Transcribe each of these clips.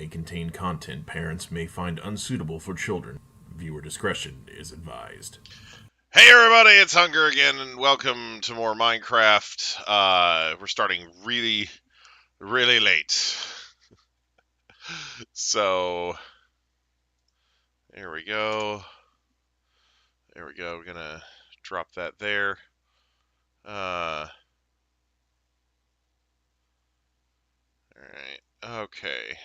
may contain content parents may find unsuitable for children. Viewer discretion is advised. Hey everybody, it's Hunger again, and welcome to more Minecraft. We're starting really late. So, there we go. We're gonna drop that there. Alright, okay.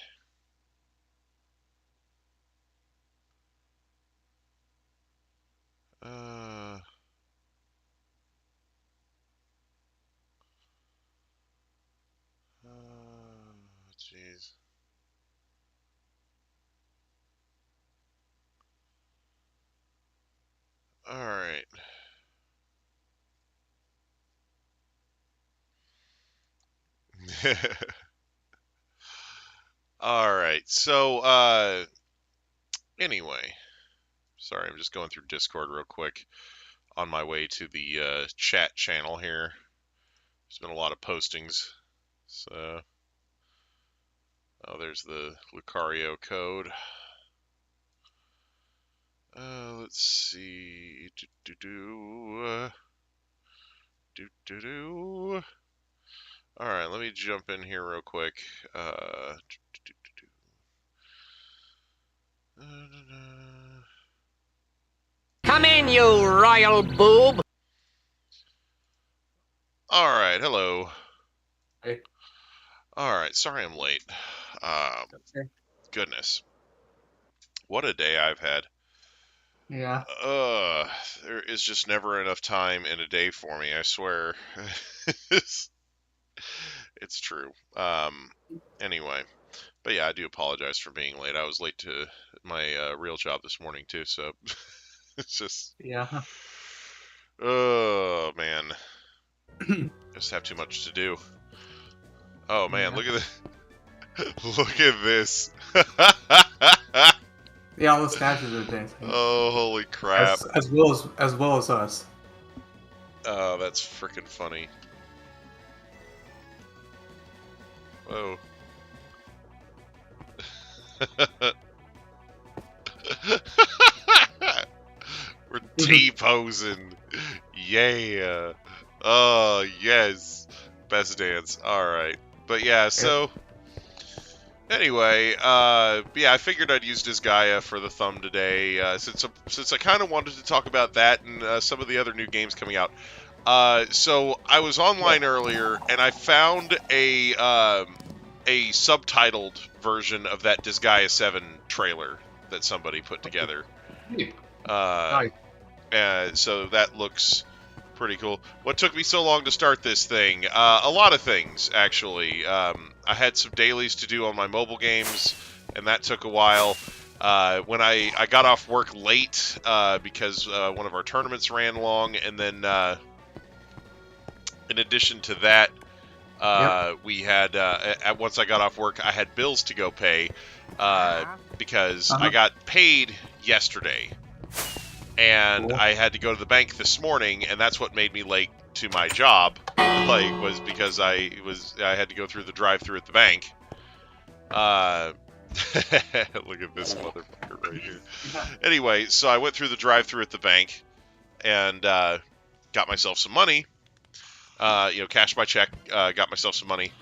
Jeez. Alright. Alright, so, anyway. Sorry, I'm just going through Discord real quick on my way to the chat channel here. There's been a lot of postings. So, oh, there's the Lucario code. Let's see. Alright, let me jump in here real quick. Come in, you royal boob! Alright, hello. Hey. Alright, sorry I'm late. Goodness. What a day I've had. Yeah. There is just never enough time in a day for me, I swear. It's true. Anyway. But yeah, I do apologize for being late. I was late to my real job this morning too, so it's just... Yeah. Oh, man. Just have too much to do. Oh, man, Yeah. look at this. Look at this. Yeah, all the statues are dancing. Oh, holy crap. As well as us. Oh, that's freaking funny. Whoa. We're T-posing. Yeah. Oh, yes. Best dance. Alright. But yeah, so... Anyway, yeah, I figured I'd use Disgaea for the thumb today, since I kind of wanted to talk about that and some of the other new games coming out. So I was online earlier, and I found a subtitled version of that Disgaea 7 trailer that somebody put together. Nice. So that looks pretty cool. What took me so long to start this thing? A lot of things, actually. I had some dailies to do on my mobile games, and that took a while. When I got off work late because one of our tournaments ran long, and then in addition to that, we had once I got off work, I had bills to go pay because I got paid yesterday. And Cool. I had to go to the bank this morning, and that's what made me late to my job. Was because I had to go through the drive-through at the bank. Look at this motherfucker right here. Anyway, so I went through the drive-through at the bank and got myself some money. Cashed my check, got myself some money,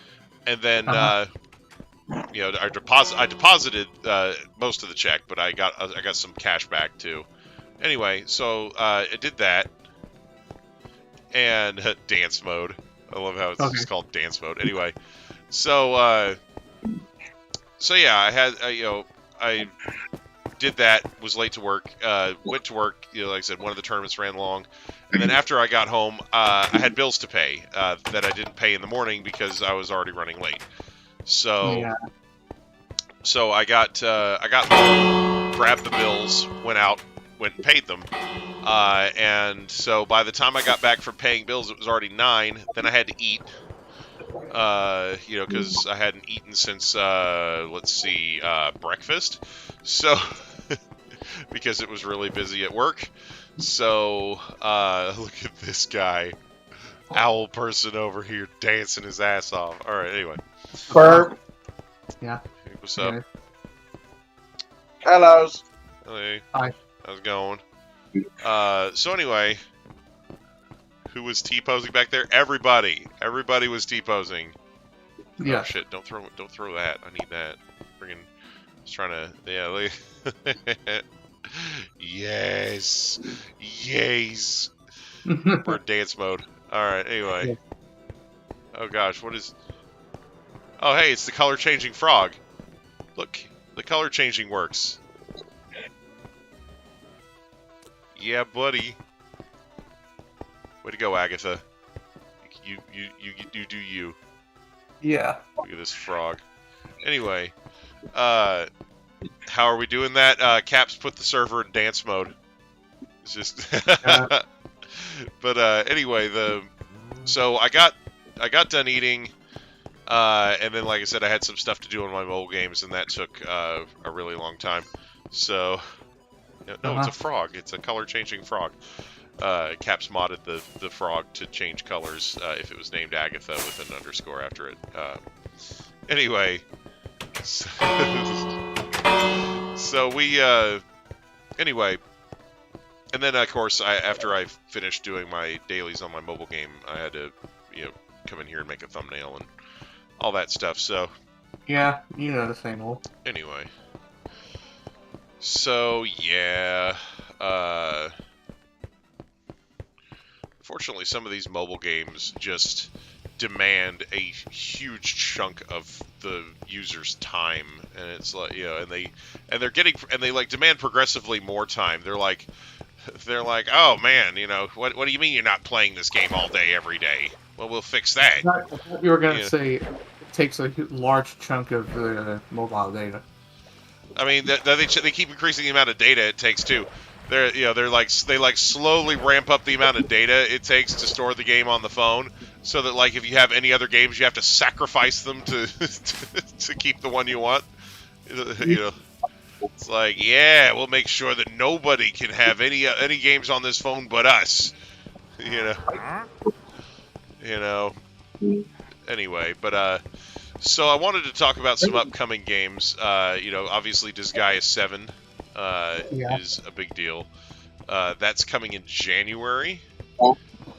and then I deposited most of the check, but I got some cash back too. Anyway, so I did that, and dance mode. I love how it's just called dance mode. Anyway, so yeah, I did that. Was late to work. Went to work. Like I said, one of the tournaments ran long, and then after I got home, I had bills to pay that I didn't pay in the morning because I was already running late. So. Yeah. So I got grabbed the bills, went and paid them, and so by the time I got back from paying bills, it was already 9. Then I had to eat, because I hadn't eaten since breakfast. So because it was really busy at work. So look at this guy, owl person over here dancing his ass off. All right, anyway. Burp. Yeah. What's up? Hello. Hey. Hi. How's it going? So anyway, who was T-posing back there? Everybody. Everybody was T-posing. Yeah. Oh shit! Don't throw that. I need that. Friggin' just trying to. Yeah. Yes. Yes. We're in dance mode. All right. Anyway. Yeah. Oh gosh, what is? Oh hey, it's the color changing frog. Look, the color changing works. Yeah, buddy. Way to go, Agatha. You do you. Yeah. Look at this frog. Anyway, how are we doing that? Caps put the server in dance mode. It's just. But anyway, so I got done eating, and then like I said, I had some stuff to do on my mobile games, and that took a really long time. So, no, it's a frog. It's a color changing frog. Caps modded the frog to change colors if it was named Agatha with an underscore after it. Anyway, so we anyway, and then of course after I finished doing my dailies on my mobile game, I had to come in here and make a thumbnail and all that stuff. So Yeah, you know the same old. anyway, so yeah. Unfortunately, some of these mobile games just demand a huge chunk of the user's time, and it's like and they like demand progressively more time. They're like, oh man, what do you mean you're not playing this game all day every day? Well, we'll fix that. I thought you were gonna say it takes a large chunk of the mobile data. I mean, they keep increasing the amount of data it takes too. They slowly ramp up the amount of data it takes to store the game on the phone, so that like if you have any other games, you have to sacrifice them to to keep the one you want. It's like, yeah, we'll make sure that nobody can have any games on this phone but us. Anyway, but so I wanted to talk about some upcoming games. Obviously Disgaea 7 is a big deal. That's coming in January.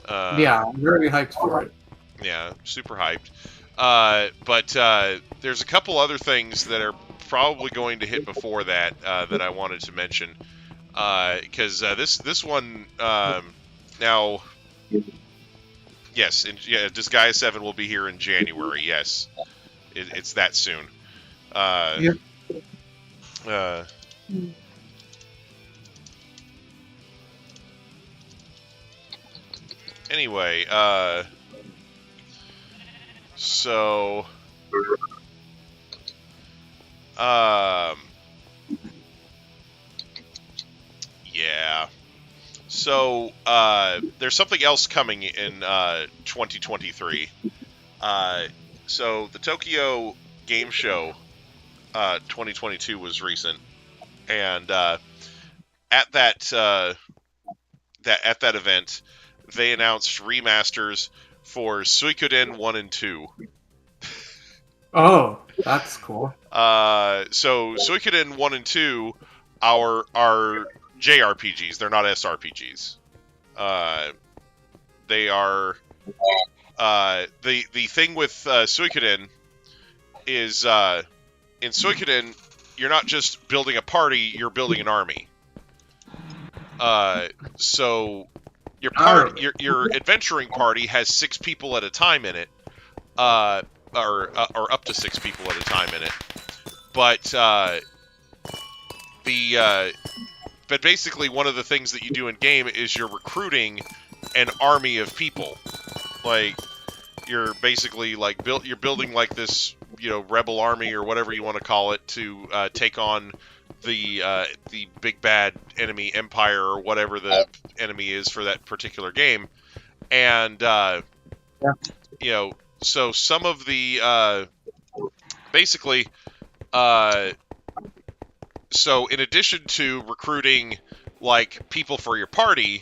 Yeah, I'm very hyped for it. Yeah, super hyped. But there's a couple other things that are probably going to hit before that that I wanted to mention. Because this one now, yes, Disgaea 7 will be here in January. Yes, it's that soon. Anyway, so yeah. So there's something else coming in 2023. So the Tokyo Game Show 2022 was recent, and at that event, they announced remasters for Suikoden 1 and 2. Oh, that's cool. So Suikoden 1 and 2 are JRPGs. They're not SRPGs. They are the thing with Suikoden is in Suikoden you're not just building a party, you're building an army. So your party, your adventuring party has 6 people at a time in it, or up to 6 people at a time in it. But basically, one of the things that you do in game is you're recruiting an army of people. Like you're basically like you're building like this, rebel army or whatever you want to call it to take on the big bad enemy empire or whatever the enemy is for that particular game. And so some of the basically so in addition to recruiting like people for your party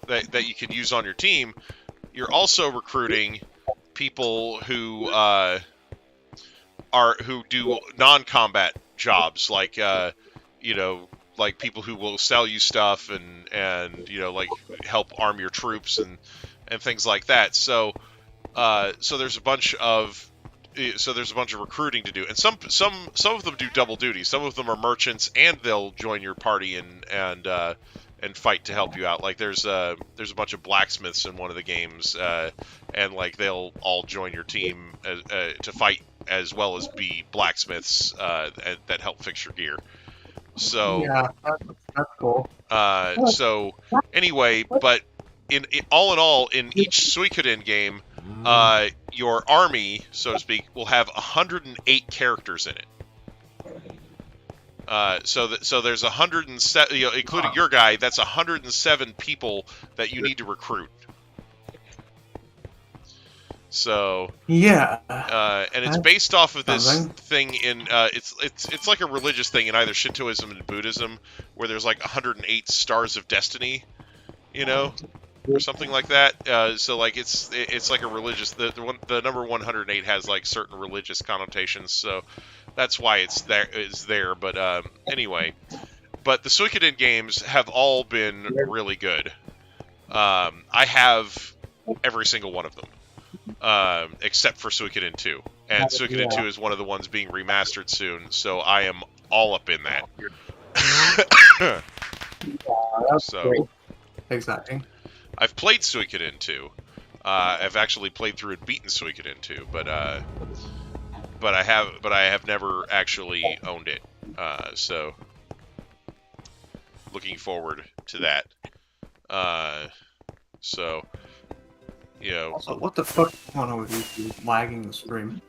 that you can use on your team, you're also recruiting people who do non-combat jobs, like like people who will sell you stuff and like help arm your troops and things like that. So there's a bunch of recruiting to do, and some of them do double duty. Some of them are merchants, and they'll join your party and fight to help you out. Like there's a bunch of blacksmiths in one of the games, and like they'll all join your team to fight as well as be blacksmiths that help fix your gear. So Yeah, that's cool. So anyway, but in all, in each Suikoden game, your army, so to speak, will have 108 characters in it. So there's 107, including your guy. That's 107 people that you need to recruit. So yeah, and it's based off of this thing in it's like a religious thing in either Shintoism and Buddhism, where there's like 108 stars of destiny, or something like that. So like it's like a religious the number 108 has like certain religious connotations, so that's why it's there. But anyway, but the Suikoden games have all been really good. I have every single one of them. Except for Suikoden 2. And Suikoden 2 is one of the ones being remastered soon, so I am all up in that. So, exactly. I've played Suikoden 2. I've actually played through and beaten Suikoden 2, but I have never actually owned it. So, looking forward to that. So, Also, what the fuck is going on with YouTube lagging the stream?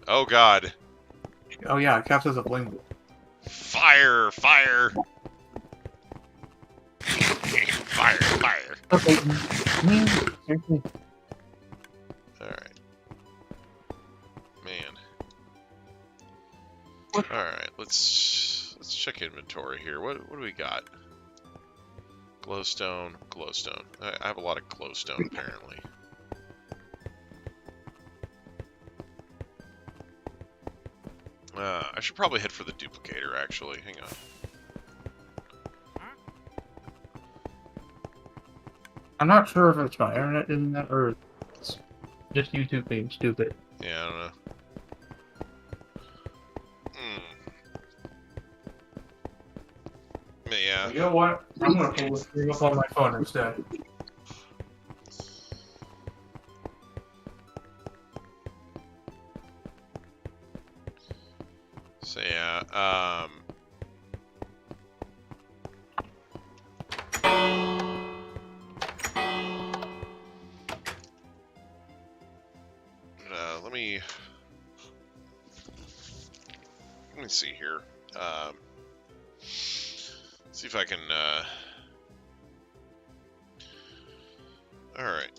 Oh god. Oh yeah, it counts as a bling. Fire! Fire! Fire! Okay. Alright. Man. Alright, let's check inventory here. What do we got? Glowstone. I have a lot of glowstone, apparently. I should probably head for the duplicator, actually. Hang on. I'm not sure if it's my internet doing that or it's just YouTube being stupid. Yeah, I don't know. Yeah. You know what? I'm gonna pull this thing up on my phone instead. So yeah, let me see here. See if I can, alright.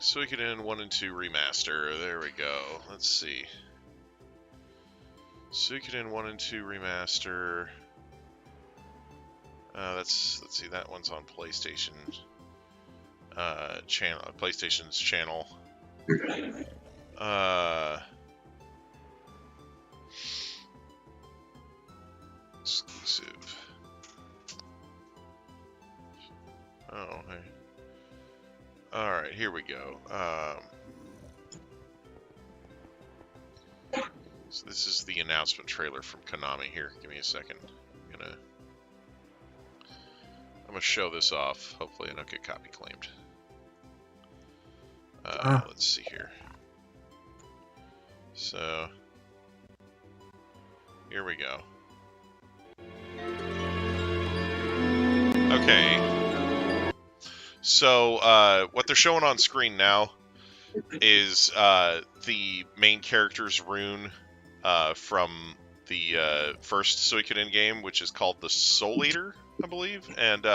Suikoden 1 and 2 remaster. There we go. Let's see. Suikoden 1 and 2 remaster. Let's see, that one's on PlayStation channel, PlayStation's channel. Exclusive. Oh, hey. Alright, here we go. So this is the announcement trailer from Konami here. Give me a second. I'm gonna show this off. Hopefully I don't get copy claimed. Let's see here. So here we go. Okay. So what they're showing on screen now is the main character's rune from the first Suikoden game, which is called the Soul Eater, I believe, and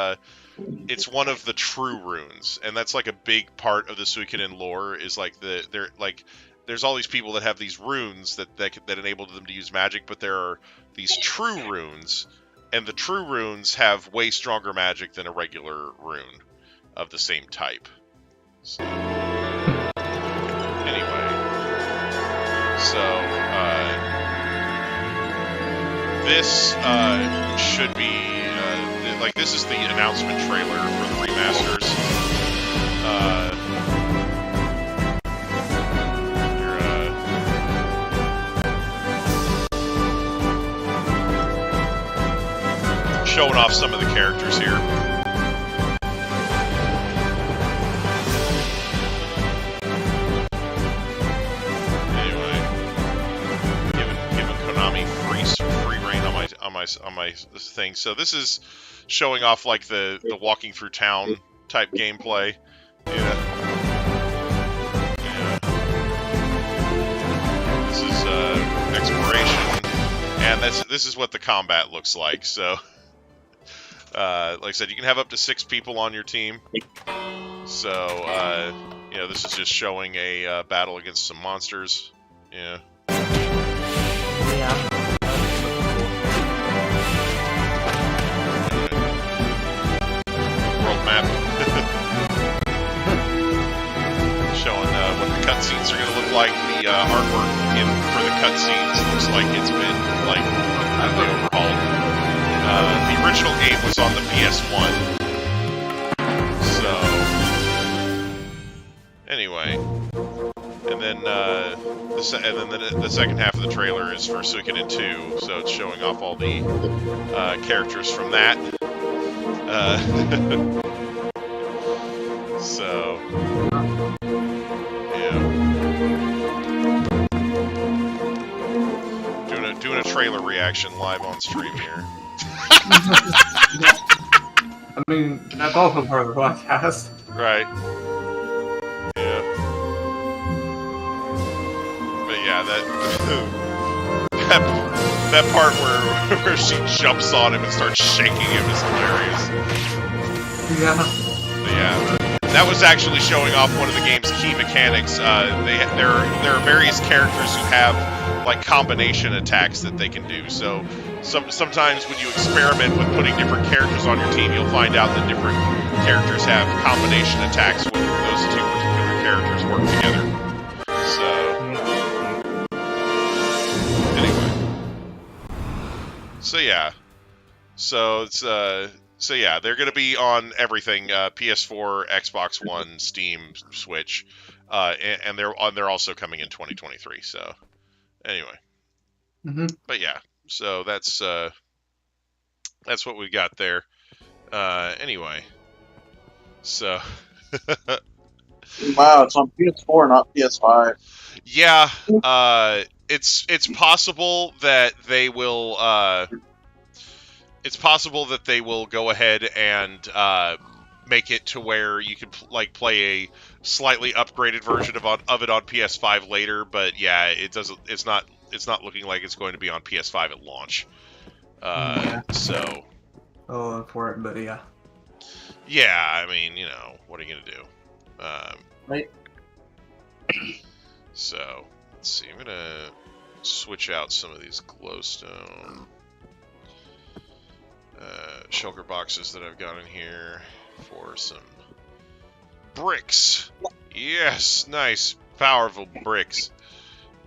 it's one of the true runes, and that's like a big part of the Suikoden lore. Is like there's all these people that have these runes that enable them to use magic, but there are these true runes, and the true runes have way stronger magic than a regular rune of the same type. So. So, this should be, like, this is the announcement trailer for the remasters. Showing off some of the characters here. Giving Konami free reign on my thing. So this is showing off like the walking through town type gameplay. Yeah. This is exploration, and this is what the combat looks like. So, like I said, you can have up to 6 people on your team. So, this is just showing a battle against some monsters. Yeah. Yeah. World map. Showing what the cutscenes are going to look like. The artwork for the cutscenes looks like it's been completely overhauled. The original game was on the PS1. So anyway, and then the second half of the trailer is for Suikoden 2, so it's showing off all the characters from that. So, yeah. Doing a trailer reaction live on stream here. I mean, that's also part of the podcast. Right. Yeah. But yeah, that part where she jumps on him and starts shaking him is hilarious. Yeah. But yeah, that was actually showing off one of the game's key mechanics. There are various characters who have like combination attacks that they can do. So sometimes when you experiment with putting different characters on your team, you'll find out that different characters have combination attacks when those two particular characters work together. So anyway, so yeah, so yeah, they're going to be on everything: PS4, Xbox One, Steam, Switch, and they're also coming in 2023. So anyway, but yeah, so that's what we got there. Anyway, so wow, it's on PS4, not PS5. yeah, it's possible that they will. It's possible that they will go ahead and make it to where you can play a slightly upgraded version of it on PS5 later. But yeah, it doesn't. It's not looking like it's going to be on PS5 at launch. Yeah. So. Oh, for it, but yeah. Yeah, I mean, what are you gonna do? Right. So let's see. I'm gonna switch out some of these glowstone. Shulker boxes that I've got in here for some bricks. Yes, nice, powerful bricks.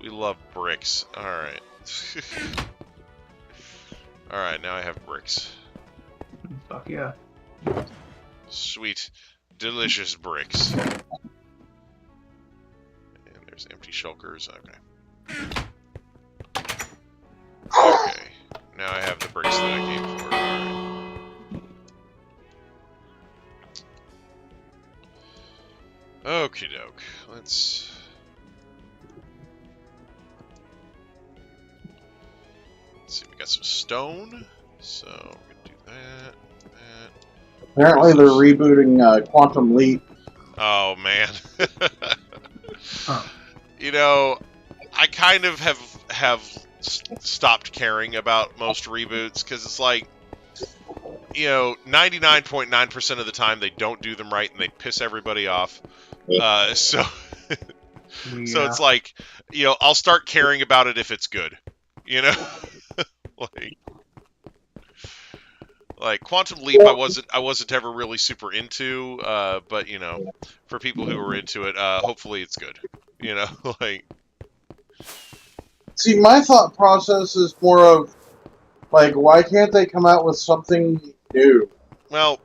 We love bricks. Alright. Alright, now I have bricks. Fuck yeah. Sweet, delicious bricks. And there's empty shulkers. Okay. Okay. Now I have the bricks that I came for. Alright. Okie doke. Let's see, we got some stone. So we're gonna do that. Apparently they're rebooting Quantum Leap. Oh man. Huh. I kind of have stopped caring about most reboots because it's like, 99.9% of the time they don't do them right and they piss everybody off. So it's like, I'll start caring about it if it's good, like Quantum Leap, I wasn't ever really super into, but for people who are into it, hopefully it's good, like. See, my thought process is more of, like, why can't they come out with something new? Well,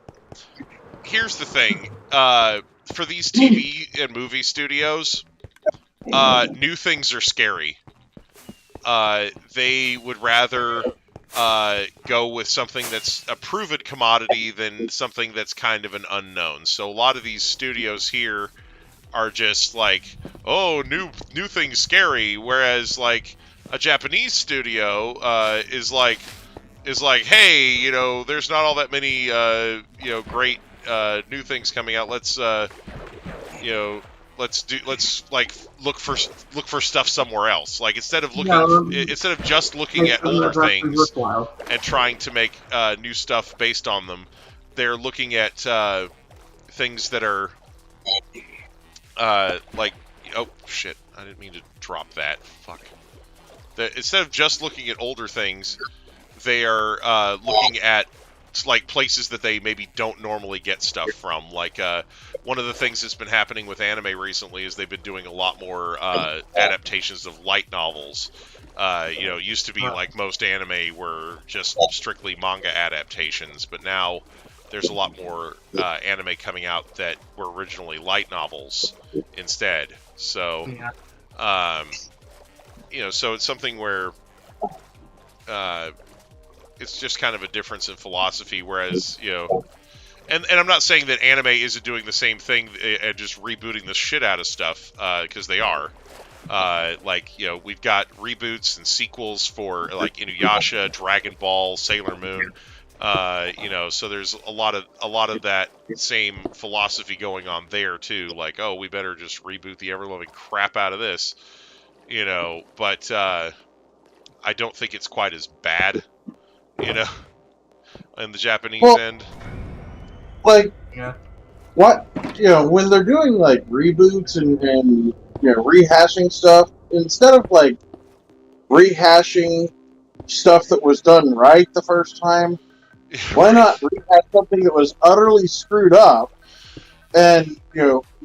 here's the thing. For these TV and movie studios, new things are scary. They would rather go with something that's a proven commodity than something that's kind of an unknown. So a lot of these studios here are just like, oh, new thing's scary, whereas like a Japanese studio is like, hey, you know, there's not all that many great new things coming out. Let's you know let's like look for stuff somewhere else. Like instead of just looking at older things and trying to make new stuff based on them, they're looking at things that are like, oh shit, I didn't mean to drop that. Fuck. Instead of just looking at older things, they are looking at like places that they maybe don't normally get stuff from. Like one of the things that's been happening with anime recently is they've been doing a lot more adaptations of light novels. It used to be like most anime were just strictly manga adaptations, but now there's a lot more anime coming out that were originally light novels instead. So, so it's something where it's just kind of a difference in philosophy. Whereas, and I'm not saying that anime isn't doing the same thing and just rebooting the shit out of stuff, because they are. We've got reboots and sequels for like Inuyasha, Dragon Ball, Sailor Moon. So there's a lot of that same philosophy going on there too. Like, oh, we better just reboot the ever-loving crap out of this, But I don't think it's quite as bad, in the Japanese end. Like, what, when they're doing like reboots and rehashing stuff, instead of like rehashing stuff that was done right the first time, why not rehash something that was utterly screwed up and,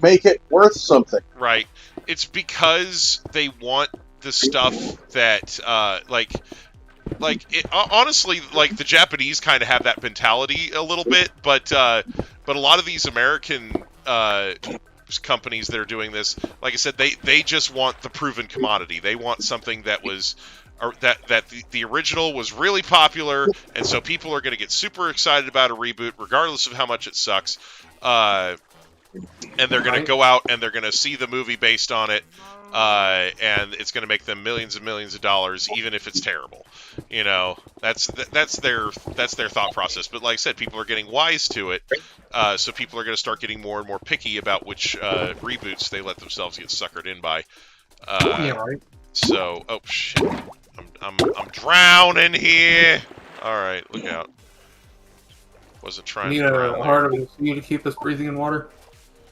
make it worth something? Right. It's because they want the stuff that, honestly, like, the Japanese kind of have that mentality a little bit, but a lot of these American companies that are doing this, like I said, they just want the proven commodity. They want something that was... or that the original was really popular, and so people are going to get super excited about a reboot, regardless of how much it sucks. And they're going to go out and they're going to see the movie based on it, and it's going to make them millions and millions of dollars, even if it's terrible. That's their thought process. But like I said, people are getting wise to it, so people are going to start getting more and more picky about which reboots they let themselves get suckered in by. So, oh shit. I'm drowning here. All right, look out. Wasn't trying to drown. Need a heart of you to keep us breathing in water.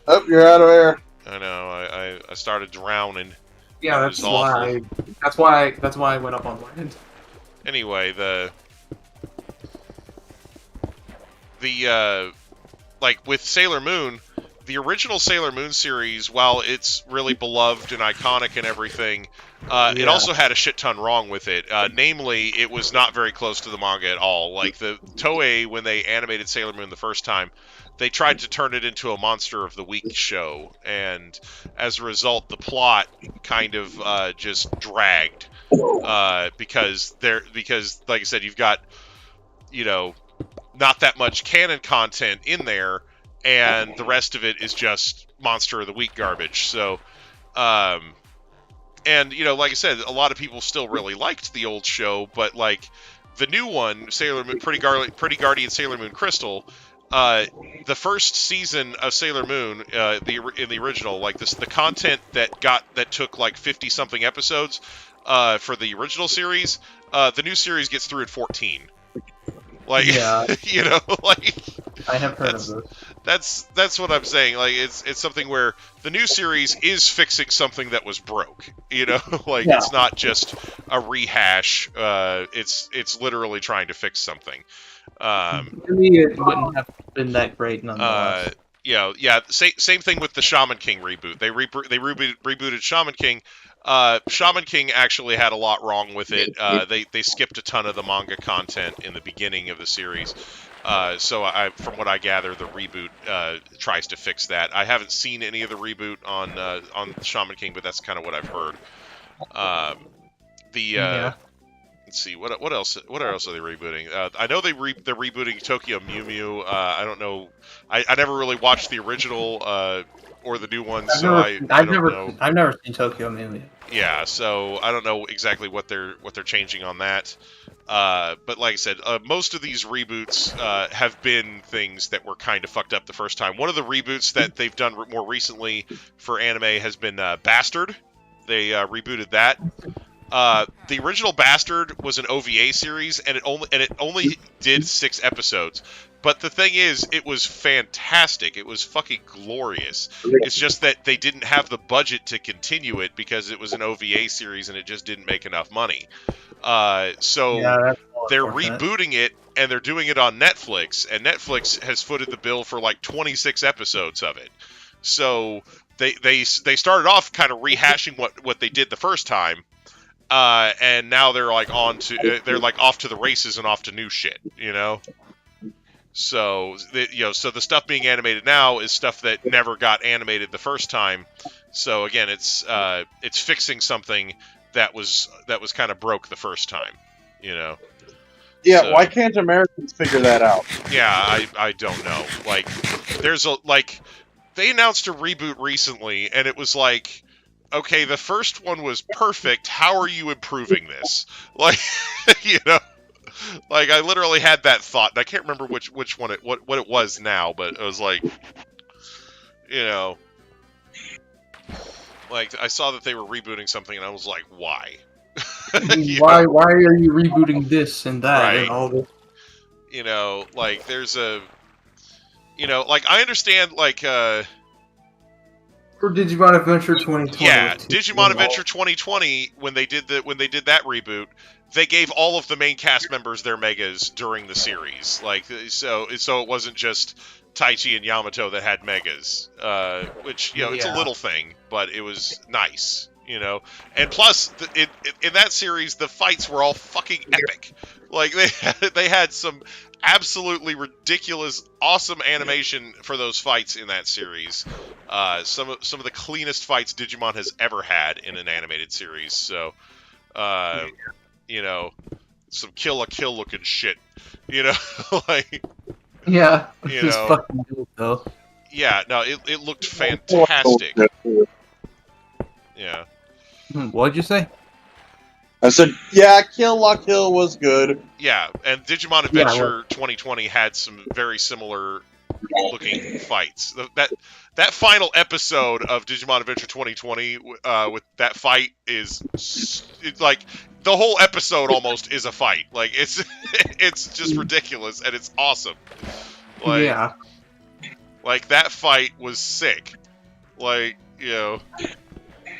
Oh, you're out of air. I know. I started drowning. Yeah, that's why. That's why I went up on land. Anyway, like with Sailor Moon, the original Sailor Moon series, while it's really beloved and iconic and everything, it also had a shit ton wrong with it. Namely, it was not very close to the manga at all. Like, the Toei, when they animated Sailor Moon the first time, they tried to turn it into a Monster of the Week show, and as a result, the plot kind of just dragged. Because, like I said, you've got, not that much canon content in there, and the rest of it is just Monster of the Week garbage. So, and, like I said, a lot of people still really liked the old show, but, like, the new one, Sailor Moon, Pretty Guardian Sailor Moon Crystal, the first season of Sailor Moon, in the original, like, the content that took, like, 50-something episodes, for the original series, the new series gets through in 14. Like, yeah. Like... I have heard of this. That's what I'm saying. Like, it's something where the new series is fixing something that was broke. Like, it's not just a rehash. It's literally trying to fix something. To me, it wouldn't have been that great nonetheless. Same thing with the Shaman King reboot. They rebooted Shaman King. Shaman King actually had a lot wrong with it. They skipped a ton of the manga content in the beginning of the series. So from what I gather, the reboot tries to fix that. I haven't seen any of the reboot on Shaman King, but that's kind of what I've heard. Let's see what else are they rebooting? I know they're rebooting Tokyo Mew Mew. I don't know. I never really watched the original or the new one, so I don't know. I've never seen Tokyo Mew Mew. Yeah, so I don't know exactly what they're changing on that. But like I said, most of these reboots have been things that were kind of fucked up the first time. One of the reboots that they've done more recently for anime has been Bastard. They rebooted that. The original Bastard was an OVA series, and it only did 6 episodes. But the thing is, it was fantastic. It was fucking glorious. It's just that they didn't have the budget to continue it because it was an OVA series and it just didn't make enough money. So they're rebooting it, and they're doing it on Netflix, and Netflix has footed the bill for like 26 episodes of it. So they started off kind of rehashing what they did the first time. And now they're like off to the races and off to new shit, you know. So so the stuff being animated now is stuff that never got animated the first time. So again, it's fixing something that was kind of broke the first time, you know. Yeah, so, why can't Americans figure that out? Yeah, I don't know. Like, they announced a reboot recently, and it was like, okay, the first one was perfect. How are you improving this? Like, you know, like I literally had that thought, and I can't remember which one what it was now, but it was like, you know, like I saw that they were rebooting something, and I was like, why? Why are you rebooting this and that right. and all this? You know, like there's a, you know, like I understand, like. Or Digimon Adventure 2020. Yeah, Digimon Adventure 2020, when they did that reboot, they gave all of the main cast members their megas during the series. Like, so it wasn't just Taichi and Yamato that had megas, which, you know, it's a little thing, but it was nice, you know. And plus, in that series, the fights were all fucking epic. Like, they had some absolutely ridiculous, awesome animation for those fights in that series. Some of the cleanest fights Digimon has ever had in an animated series. So, you know, some Kill la Kill looking shit. You know, like. Yeah, it's just fucking good though. Yeah, no, it looked fantastic. Yeah. What'd you say? I said, yeah, Kill la Kill was good. Yeah, and Digimon Adventure 2020 had some very similar looking fights. That final episode of Digimon Adventure 2020 with that fight it's like the whole episode almost is a fight. Like it's just ridiculous and it's awesome. Like, yeah. Like that fight was sick. Like, you know.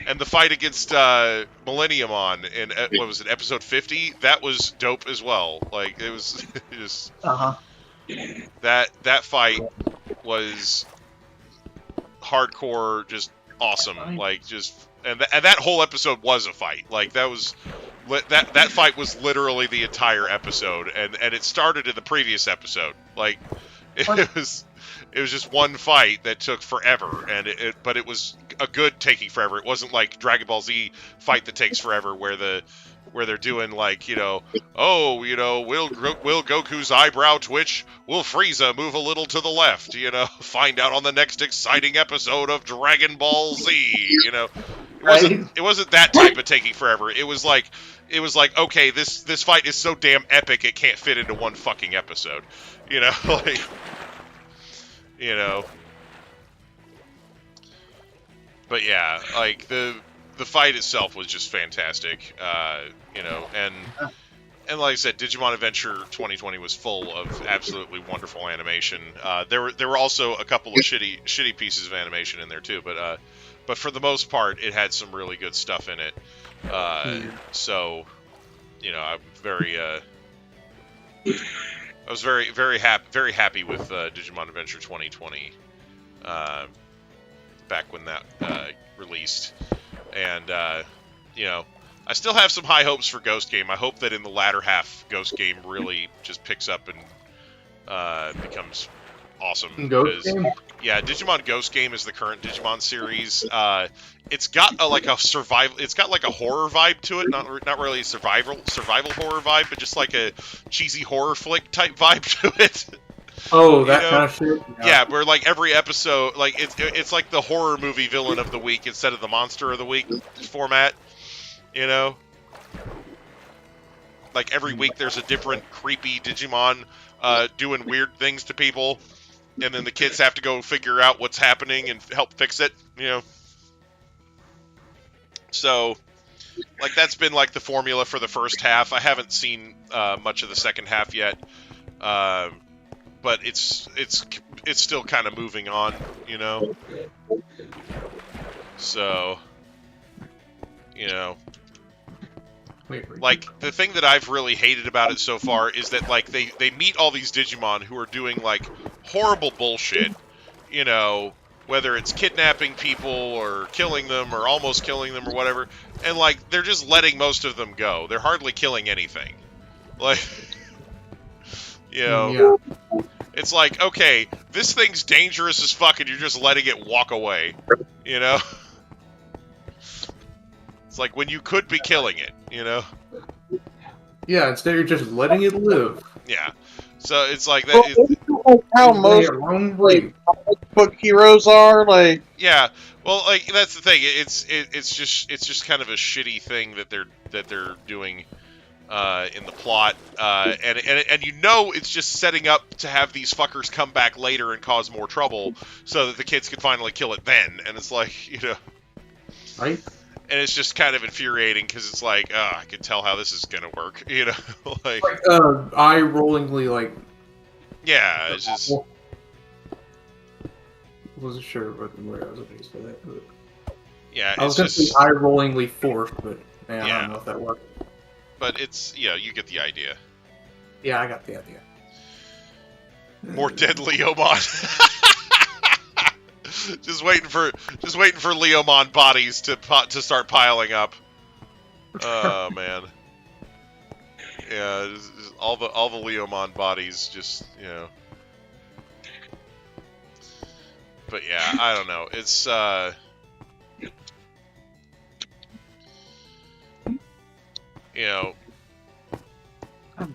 And the fight against Millenniumon in what was it, episode 50? That was dope as well. Like it was just that fight was hardcore, just awesome. Like just and that whole episode was a fight. Like that fight was literally the entire episode, and it started in the previous episode. Like it was just one fight that took forever, and but it was a good taking forever. It wasn't like Dragon Ball Z fight that takes forever, where they're doing like, you know, oh, you know, will Goku's eyebrow twitch? Will Frieza move a little to the left? You know, find out on the next exciting episode of Dragon Ball Z. You know, it wasn't that type of taking forever. It was like, okay, this fight is so damn epic it can't fit into one fucking episode. You know, like. You know, but yeah, like the fight itself was just fantastic. You know, and like I said, Digimon Adventure 2020 was full of absolutely wonderful animation. There were also a couple of shitty pieces of animation in there too, but for the most part, it had some really good stuff in it. So, you know, I'm very. I was very happy with Digimon Adventure 2020. back when that released. And, you know, I still have some high hopes for Ghost Game. I hope that in the latter half, Ghost Game really just picks up and becomes awesome. Ghost Game? Yeah, Digimon Ghost Game is the current Digimon series. It's got like a survival. It's got like a horror vibe to it. Not really a survival horror vibe, but just like a cheesy horror flick type vibe to it. Oh, that kind of shit. Yeah, where like every episode, like it's like the horror movie villain of the week instead of the monster of the week format. You know, like every week there's a different creepy Digimon doing weird things to people, and then the kids have to go figure out what's happening and help fix it. You know, so like that's been like the formula for the first half. I haven't seen much of the second half yet. But it's still kind of moving on, you know. So, you know, like the thing that I've really hated about it so far is that like they meet all these Digimon who are doing like horrible bullshit, you know, whether it's kidnapping people or killing them or almost killing them or whatever, and like they're just letting most of them go. They're hardly killing anything, like. You know, yeah. It's like, okay, this thing's dangerous as fuck and you're just letting it walk away, you know? It's like when you could be killing it, you know? Yeah, instead you're just letting it live. Yeah. So it's like that. Well, like how most like, comic book heroes are, like. Yeah. Well, like that's the thing. It's just kind of a shitty thing that they're doing. In the plot, and you know it's just setting up to have these fuckers come back later and cause more trouble, so that the kids can finally kill it then. And it's like, you know, right? And it's just kind of infuriating because it's like, I can tell how this is gonna work, you know, like eye-rollingly, like. Yeah, it's just. Wasn't sure where I was looking for that. But... Yeah, I was gonna say eye-rollingly forced, but man, yeah. I don't know if that worked. But it's, you know, you get the idea. Yeah, I got the idea. More dead Leomon. just waiting for Leomon bodies to start piling up. Oh man. Yeah, just all the Leomon bodies, just, you know. But yeah, I don't know. It's you know,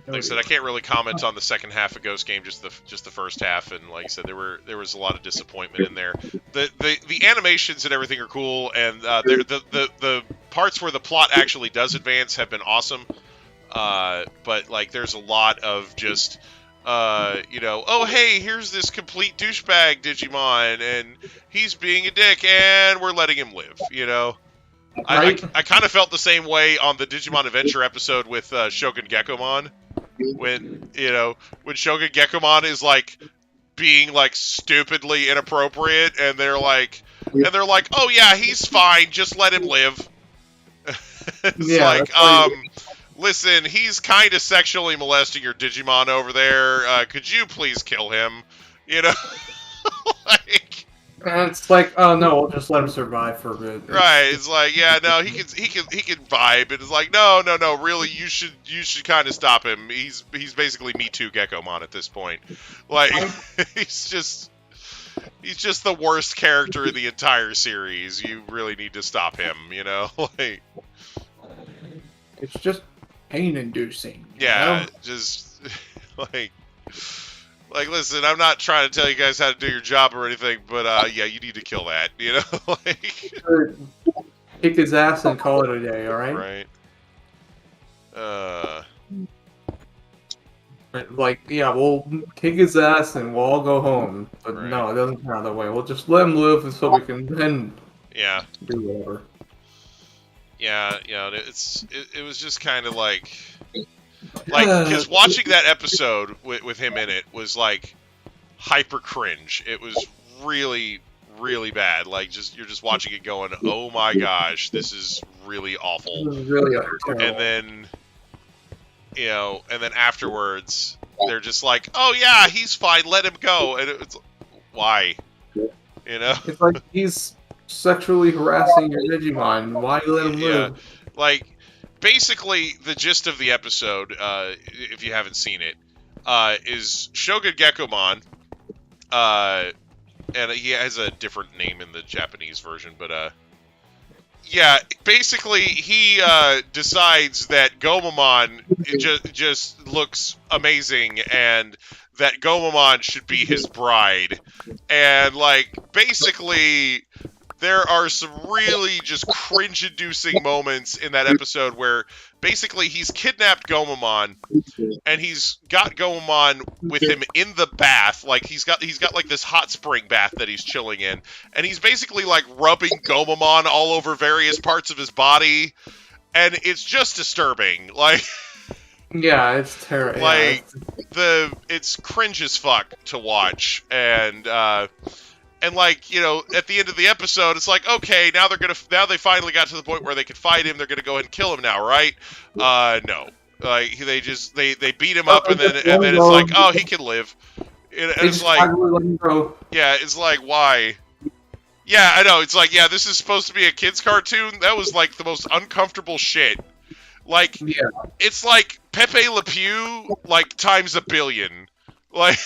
like I said, I can't really comment on the second half of Ghost Game, just the first half, and like I said, there was a lot of disappointment in there. The animations and everything are cool, and the parts where the plot actually does advance have been awesome. But like, there's a lot of just you know, oh hey, here's this complete douchebag Digimon, and he's being a dick, and we're letting him live, you know. Right? I kind of felt the same way on the Digimon Adventure episode with Shogun Gekomon, when, you know, when Shogun Gekomon is like being like stupidly inappropriate, and they're like, oh yeah, he's fine, just let him live. It's yeah, like, listen, he's kind of sexually molesting your Digimon over there. Could you please kill him? You know, like. And it's like, oh no, we'll just let him survive for a bit. Right, it's like, yeah, no, he can vibe, and it's like, no, really, you should kind of stop him. He's basically Me Too Gekomon at this point. Like, he's just the worst character in the entire series. You really need to stop him, you know? Like, it's just pain-inducing. Yeah, you know? just like, listen, I'm not trying to tell you guys how to do your job or anything, but yeah, you need to kill that, you know? Like, kick his ass and call it a day, alright? Right. Like, yeah, we'll kick his ass and we'll all go home. But right. No, it doesn't turn out that way. We'll just let him live so we can then do whatever. Yeah, it was just kind of like, because watching that episode with him in it was like hyper cringe. It was really, really bad. Like, you're just watching it going, oh my gosh, this is really awful. This is really terrible. And then, you know, afterwards they're just like, oh yeah, he's fine, let him go. And it's why? You know? It's like he's sexually harassing your Digimon. Why let him Yeah. live? Like, basically, the gist of the episode, if you haven't seen it, is Shogun Gekomon, and he has a different name in the Japanese version, but, yeah, basically, he, decides that Gomamon just looks amazing, and that Gomamon should be his bride. And, like, basically, there are some really just cringe-inducing moments in that episode where basically he's kidnapped Gomamon, and he's got Gomamon with him in the bath. Like, he's got like this hot spring bath that he's chilling in, and he's basically like rubbing Gomamon all over various parts of his body, and it's just disturbing. Like, Yeah, it's terrible. like it's cringe as fuck to watch, and like, you know, at the end of the episode, it's like, okay, now they finally got to the point where they can fight him. They're gonna go ahead and kill him now, right? No. Like, they beat him up, and then it's like, oh, he can live. And it's like, yeah, it's like, why? Yeah, I know. It's like, yeah, this is supposed to be a kid's cartoon. That was like the most uncomfortable shit. Like, Yeah. it's like Pepe Le Pew, like, times a billion. Like,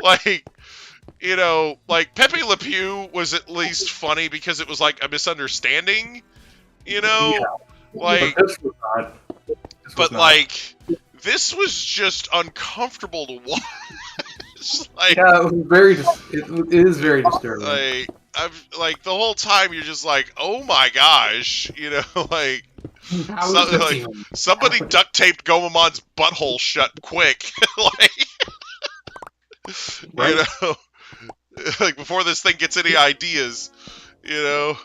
like, you know, like, Pepe Le Pew was at least funny because it was like a misunderstanding, you know? Yeah. Like, But this was not. This was not. like, this was just uncomfortable to watch. Like, Yeah, it was it is very disturbing. like, like, the whole time you're just like, oh my gosh, you know, like, How is so- this like, even somebody happening? duct taped Gomamon's butthole shut quick, like, Right. you know, like, before this thing gets any ideas, you know,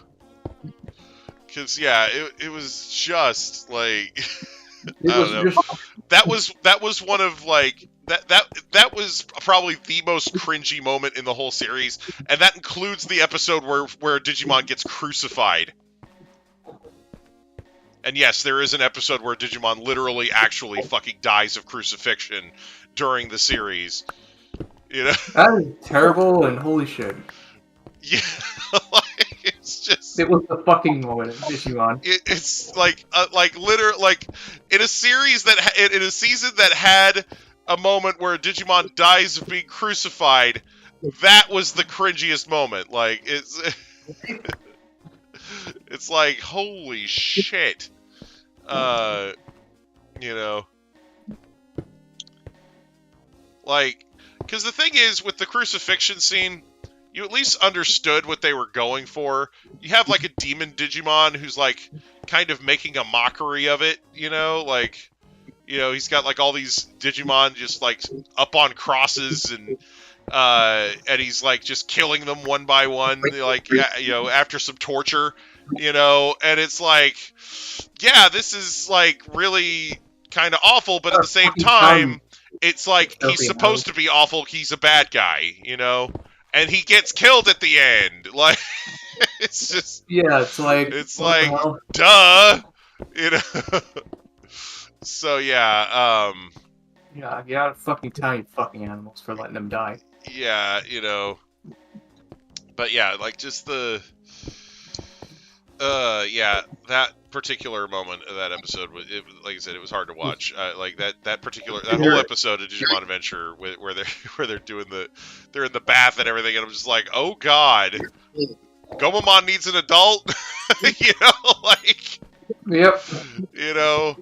because, yeah, it was just, like, It I was don't know. just that was one of, like, that was probably the most cringy moment in the whole series, and that includes the episode where Digimon gets crucified. And yes, there is an episode where Digimon literally actually fucking dies of crucifixion during the series. You know? that is terrible and holy shit. Yeah, like, it's just... It was the fucking moment of Digimon. It's like literally, like, in a series that in a season that had a moment where Digimon dies of being crucified, that was the cringiest moment. Like, it's like, holy shit. You know, like, because the thing is, with the crucifixion scene, you at least understood what they were going for. You have, like, a demon Digimon who's, like, kind of making a mockery of it, you know? Like, you know, he's got, like, all these Digimon just, like, up on crosses, and he's, like, just killing them one by one, like, you know, after some torture, you know? And it's like, yeah, this is, like, really kind of awful, but at the same time, it's like, he's supposed to be awful, he's a bad guy, you know? And he gets killed at the end. Like, it's just... Yeah, it's like... It's what the like, hell? duh! You know? So, yeah, Yeah, you gotta fucking tell you fucking animals for letting them die. yeah, you know... But, yeah, like, just the... yeah, that particular moment of that episode, like I said, it was hard to watch. Like, that whole episode of Digimon Adventure where they're they're in the bath and everything, and I'm just like, oh god, Gomamon needs an adult, you know, like, Yep. you know,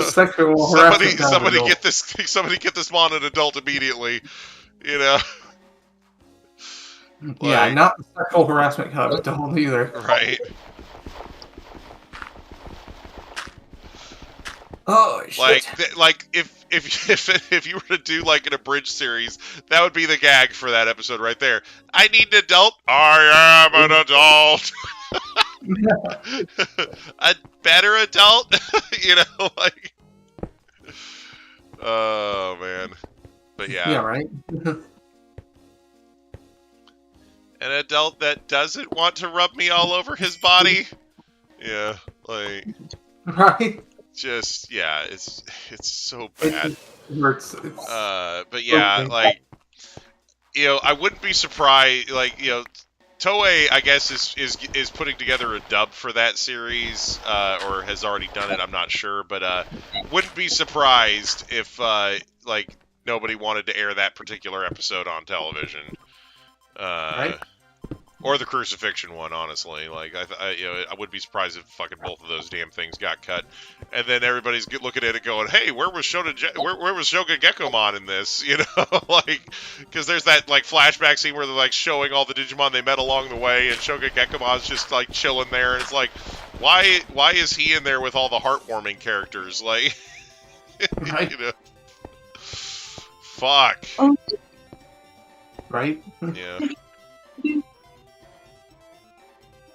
Sexual harassment. somebody get this mon an adult immediately, you know. Yeah, like- not the sexual harassment kind of adult either. Right. Oh shit. Like if you were to do, like, an abridged series, that would be the gag for that episode right there. I need an adult. I am an adult. A better adult, you know, like. Oh man, but yeah, Yeah, right. an adult that doesn't want to rub me all over his body. Yeah, like, Right. just, yeah, it's so bad. It hurts. But yeah, Okay. like, I wouldn't be surprised. Like, Toei, I guess, is putting together a dub for that series, or has already done it. I'm not sure, but wouldn't be surprised if like nobody wanted to air that particular episode on television. Right. Or the crucifixion one, honestly. Like, I would be surprised if fucking both of those damn things got cut. And then everybody's looking at it going, hey, where was Shogun Gekkomon in this? Like, because there's that, like, flashback scene where they're, like, showing all the Digimon they met along the way, and Shogun Gekkomon's just, like, chilling there, and it's like, why is he in there with all the heartwarming characters? Like, Right. Fuck. Right. Yeah.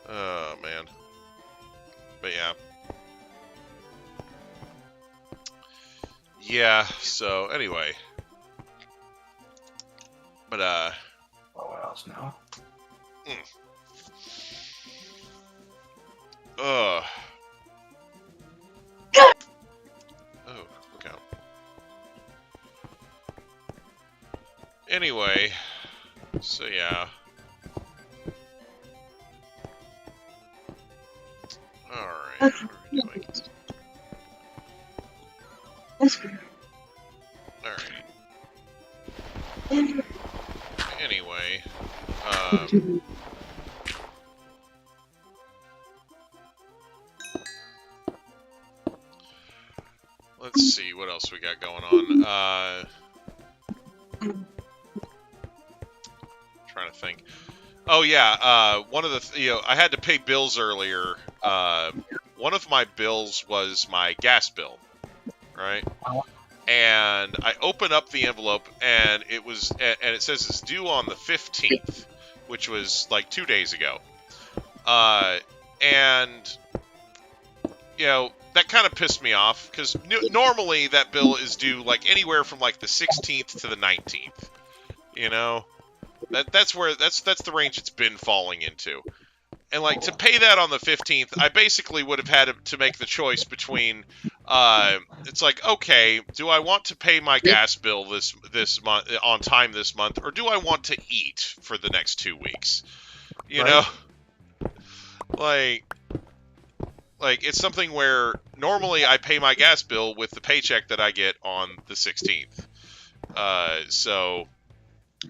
Oh, man. But yeah. Yeah, so anyway. But, Oh, what else now? Oh, look out. Anyway, so yeah. Alright, what are we doing? Alright. Anyway, let's see what else we got going on. Trying to think. Oh yeah, one of the I had to pay bills earlier. One of my bills was my gas bill, right? And I open up the envelope, and it says it's due on the 15th, which was like 2 days ago. And that kind of pissed me off because normally that bill is due like anywhere from like the 16th to the 19th. That's the range it's been falling into. And like to pay that on the 15th, I basically would have had to make the choice between it's like, okay, do I want to pay my gas bill this month on time this month, or do I want to eat for the next 2 weeks? You know? Like it's something where normally I pay my gas bill with the paycheck that I get on the 16th. So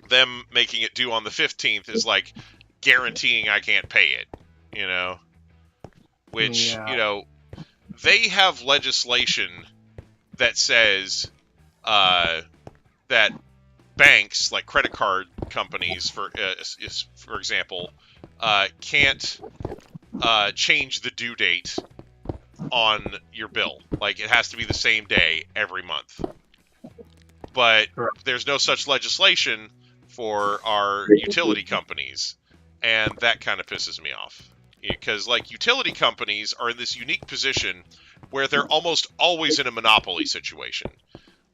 them making it due on the 15th is like guaranteeing I can't pay it, which, they have legislation that says that banks, like credit card companies, for example, can't change the due date on your bill. Like, it has to be the same day every month. But there's no such legislation for our utility companies, and that kind of pisses me off. Because, like, utility companies are in this unique position where they're almost always in a monopoly situation.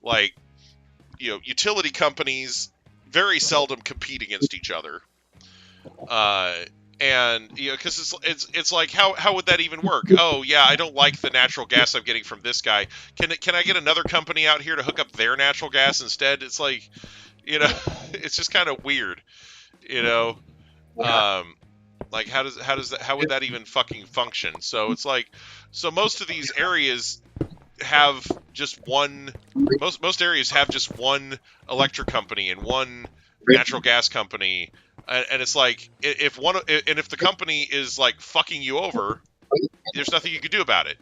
Like, utility companies very seldom compete against each other. And, because it's like, how would that even work? Oh, yeah, I don't like the natural gas I'm getting from this guy. Can I get another company out here to hook up their natural gas instead? It's like, it's just kind of weird, Yeah. like how would that even fucking function? So it's like, most of these areas have just one, most areas have just one electric company and one natural gas company. And it's like, if the company is like fucking you over, there's nothing you can do about it,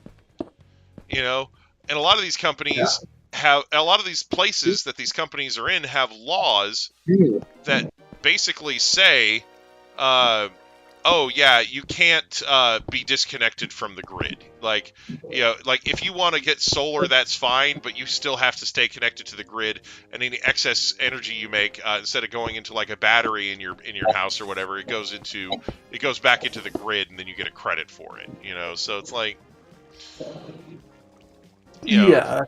And a lot of these companies a lot of these places that these companies are in have laws that basically say, oh yeah, you can't be disconnected from the grid. Like, like if you want to get solar, that's fine, but you still have to stay connected to the grid. And any excess energy you make, instead of going into like a battery in your house or whatever, it goes back into the grid, and then you get a credit for it. So it's like, Yeah.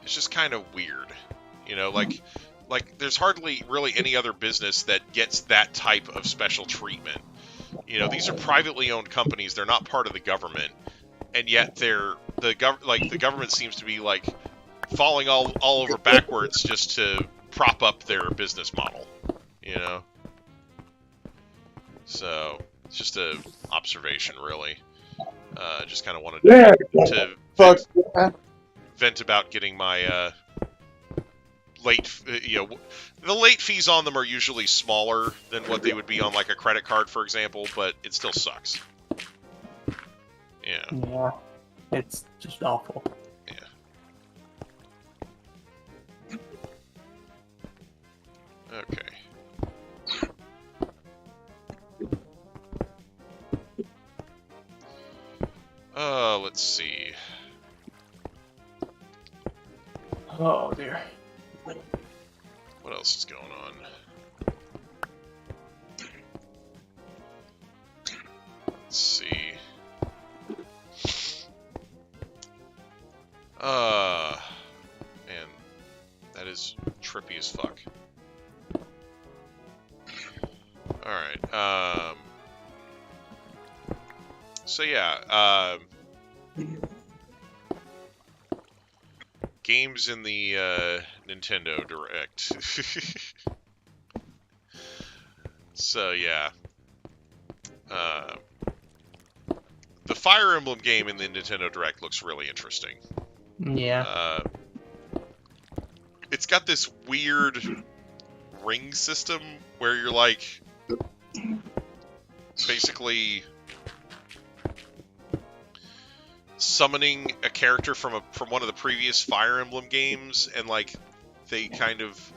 it's just kind of weird. Like there's hardly really any other business that gets that type of special treatment. These are privately owned companies. They're not part of the government, and yet the government seems to be like falling all over backwards just to prop up their business model. you know? So, it's just a observation, really. Just kind of wanted to Fuck. vent about getting my late, the late fees on them are usually smaller than what they would be on like a credit card, for example, but it still sucks. Yeah. Yeah. It's just awful. Yeah. Okay. Let's see. Oh dear. What else is going on? Let's see. Man, that is trippy as fuck. Alright, so yeah, games in the, Nintendo Direct. So, yeah. The Fire Emblem game in the Nintendo Direct looks really interesting. Yeah. It's got this weird ring system where you're like basically summoning a character from one of the previous Fire Emblem games, and like they kind of,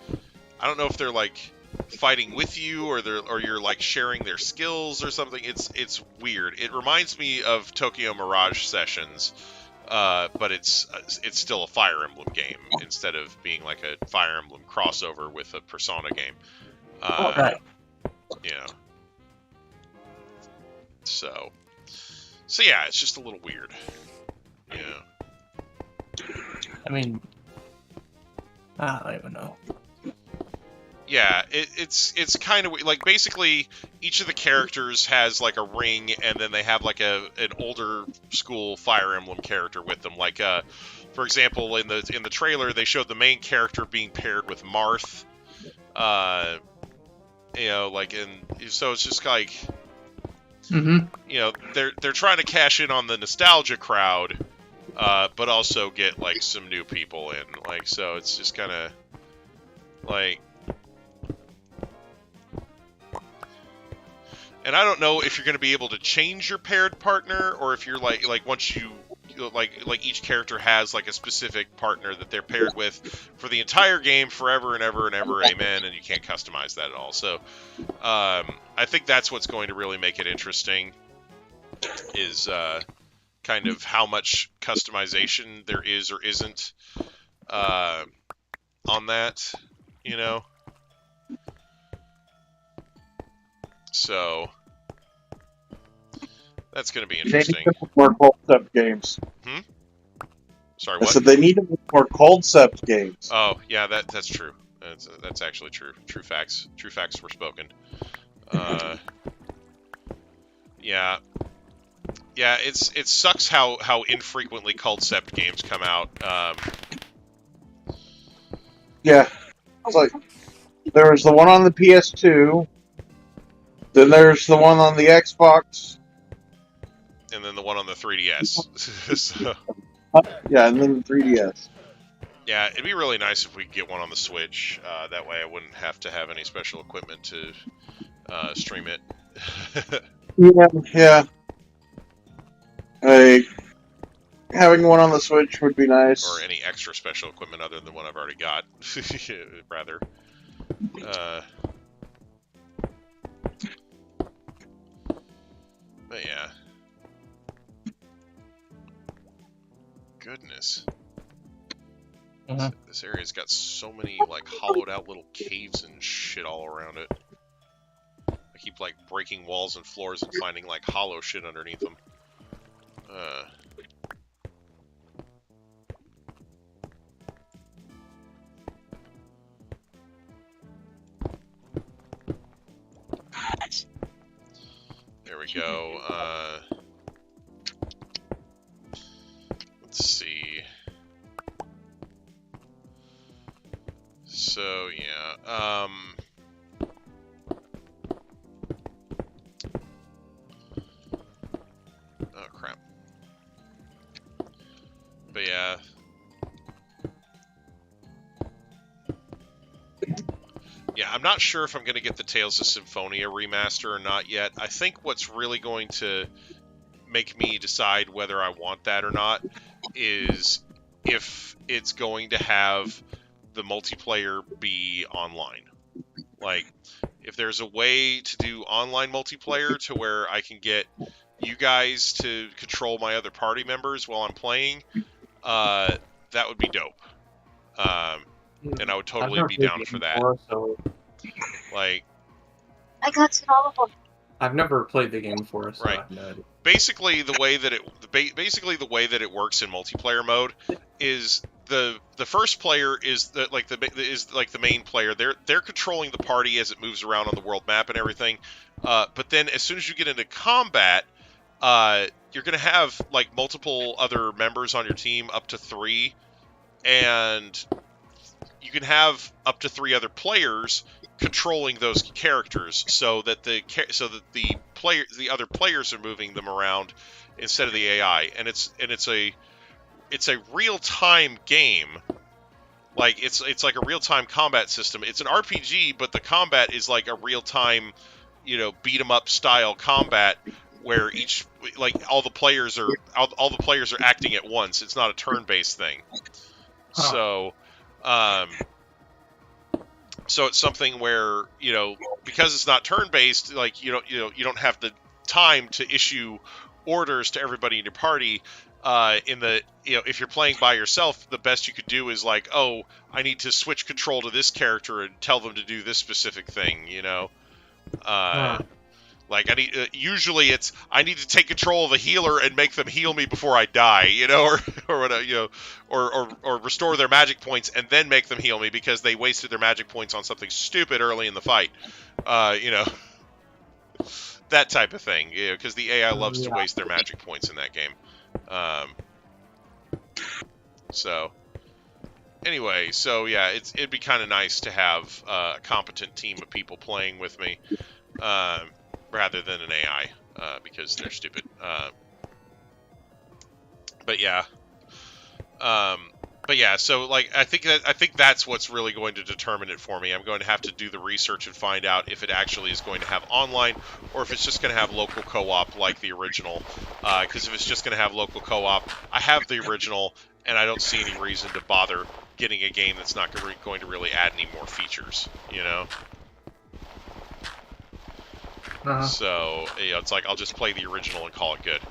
I don't know if they're like fighting with you or you're like sharing their skills or something. It's weird. It reminds me of Tokyo Mirage Sessions. But it's still a Fire Emblem game instead of being like a Fire Emblem crossover with a Persona game. Right. You know. So yeah, it's just a little weird. Yeah. I mean, I don't even know. Yeah, it's kind of like basically each of the characters has like a ring, and then they have like an older school Fire Emblem character with them. Like for example, in the trailer they showed the main character being paired with Marth. Like, and so it's just like, they're trying to cash in on the nostalgia crowd, but also get like some new people in. Like, so it's just kind of like. And I don't know if you're going to be able to change your paired partner, or if you're like once you like each character has like a specific partner that they're paired with for the entire game forever and ever and ever, amen, and you can't customize that at all. So I think that's what's going to really make it interesting, is kind of how much customization there is or isn't on that, So that's going to be interesting. They need more concept games. Sorry, what? I said they need more concept games. Oh, yeah, that's true. That's actually true. True facts were spoken. Yeah. Yeah, it sucks how infrequently concept games come out. Yeah. It's like, there was the one on the PS2, then there's the one on the Xbox, and then the one on the 3DS. So, yeah, and then the 3DS. Yeah, it'd be really nice if we could get one on the Switch. That way I wouldn't have to have any special equipment to stream it. Yeah. Having one on the Switch would be nice. Or any extra special equipment other than the one I've already got, rather. But yeah. Goodness. This area's got so many, like, hollowed out little caves and shit all around it. I keep, like, breaking walls and floors and finding, like, hollow shit underneath them. There we go. Let's see. So, yeah. Yeah, I'm not sure if I'm going to get the Tales of Symphonia remaster or not yet. I think what's really going to make me decide whether I want that or not is if it's going to have the multiplayer be online. Like, if there's a way to do online multiplayer to where I can get you guys to control my other party members while I'm playing, that would be dope. And I would totally be down for that. So Like, I got to all of them. I've never played the game before, so Right. I have no idea. basically the way that it works in multiplayer mode is the first player is the main player. They're controlling the party as it moves around on the world map and everything. But then as soon as you get into combat, you're gonna have like multiple other members on your team, up to 3, and you can have up to 3 other players controlling those characters, so that the other players are moving them around instead of the AI, and it's a real-time game. Like, it's like a real-time combat system. It's an RPG, but the combat is like a real-time, beat 'em up style combat where all the players are acting at once. It's not a turn-based thing. Huh. So it's something where, because it's not turn-based, like, you don't have the time to issue orders to everybody in your party. If you're playing by yourself, the best you could do is like, oh, I need to switch control to this character and tell them to do this specific thing, Like, usually it's, I need to take control of the healer and make them heal me before I die, or whatever, or restore their magic points and then make them heal me because they wasted their magic points on something stupid early in the fight, that type of thing, because the AI loves to waste their magic points in that game. So anyway, it'd be kind of nice to have a competent team of people playing with me, rather than an AI, because they're stupid. So like, I think that's what's really going to determine it for me. I'm going to have to do the research and find out if it actually is going to have online, or if it's just going to have local co-op like the original. Because if it's just going to have local co-op, I have the original, and I don't see any reason to bother getting a game that's not going to really add any more features, So, it's like, I'll just play the original and call it good.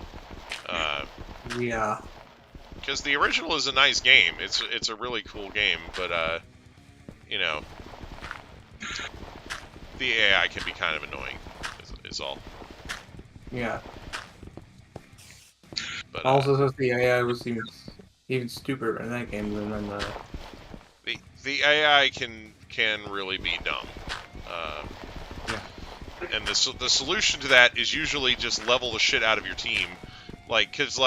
Yeah. Because the original is a nice game. It's a really cool game, but, the AI can be kind of annoying, is all. Yeah. But, Also, since the AI was even stupider in that game than in the AI can really be dumb. And the solution to that is usually just level the shit out of your team. Because,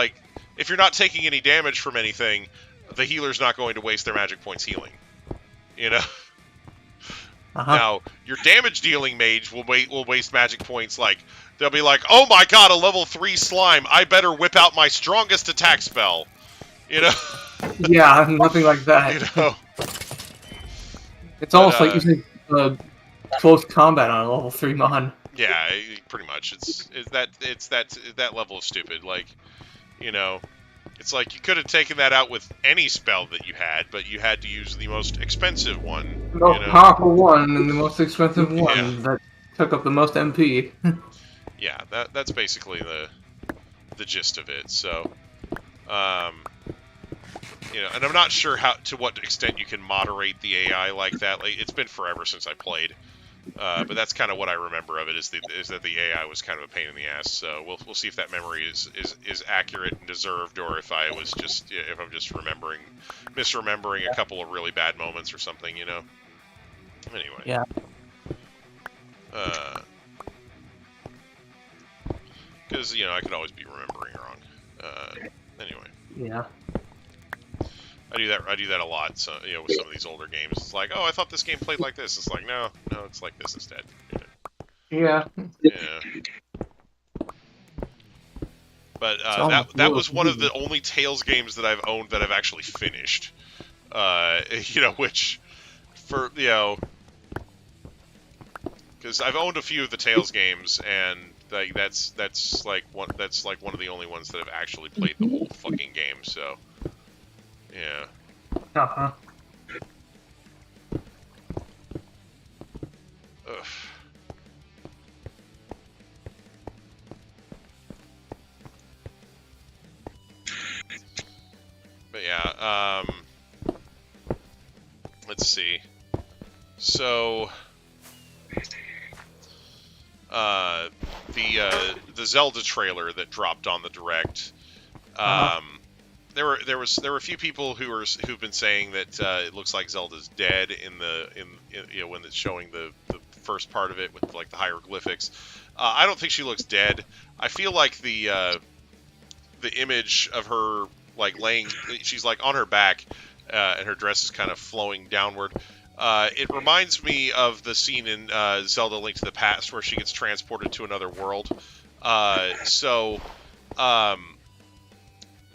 if you're not taking any damage from anything, the healer's not going to waste their magic points healing. Now, your damage-dealing mage will waste magic points, they'll be like, oh my god, a level 3 slime, I better whip out my strongest attack spell. Yeah, nothing like that. It's almost like using close combat on a level 3 mon. Yeah, pretty much. It's that level of stupid. It's like you could have taken that out with any spell that you had, but you had to use the most expensive one. The most powerful one and the most expensive one that took up the most MP. Yeah, that's basically the gist of it. So, and I'm not sure to what extent you can moderate the AI like that. It's been forever since I played. But that's kind of what I remember of it, is that the AI was kind of a pain in the ass. So we'll see if that memory is accurate and deserved, or if I'm just misremembering a couple of really bad moments or something, Anyway. Yeah. Because I could always be remembering wrong. Anyway. Yeah. I do that a lot. So with some of these older games, it's like, oh, I thought this game played like this. It's like, no, it's like this instead. Yeah. Yeah. But that was one of the only Tales games that I've owned that I've actually finished. Which, for because I've owned a few of the Tales games, and like that's like one of the only ones that have actually played the whole fucking game. So, yeah. Uh-huh. Ugh. But yeah, let's see. So, the Zelda trailer that dropped on the Direct. There were a few people who've been saying that it looks like Zelda's dead in you know, when it's showing the first part of it with like the hieroglyphics. I don't think she looks dead. I feel like the image of her like she's like on her back, and her dress is kind of flowing downward. It reminds me of the scene in Zelda: Link to the Past where she gets transported to another world.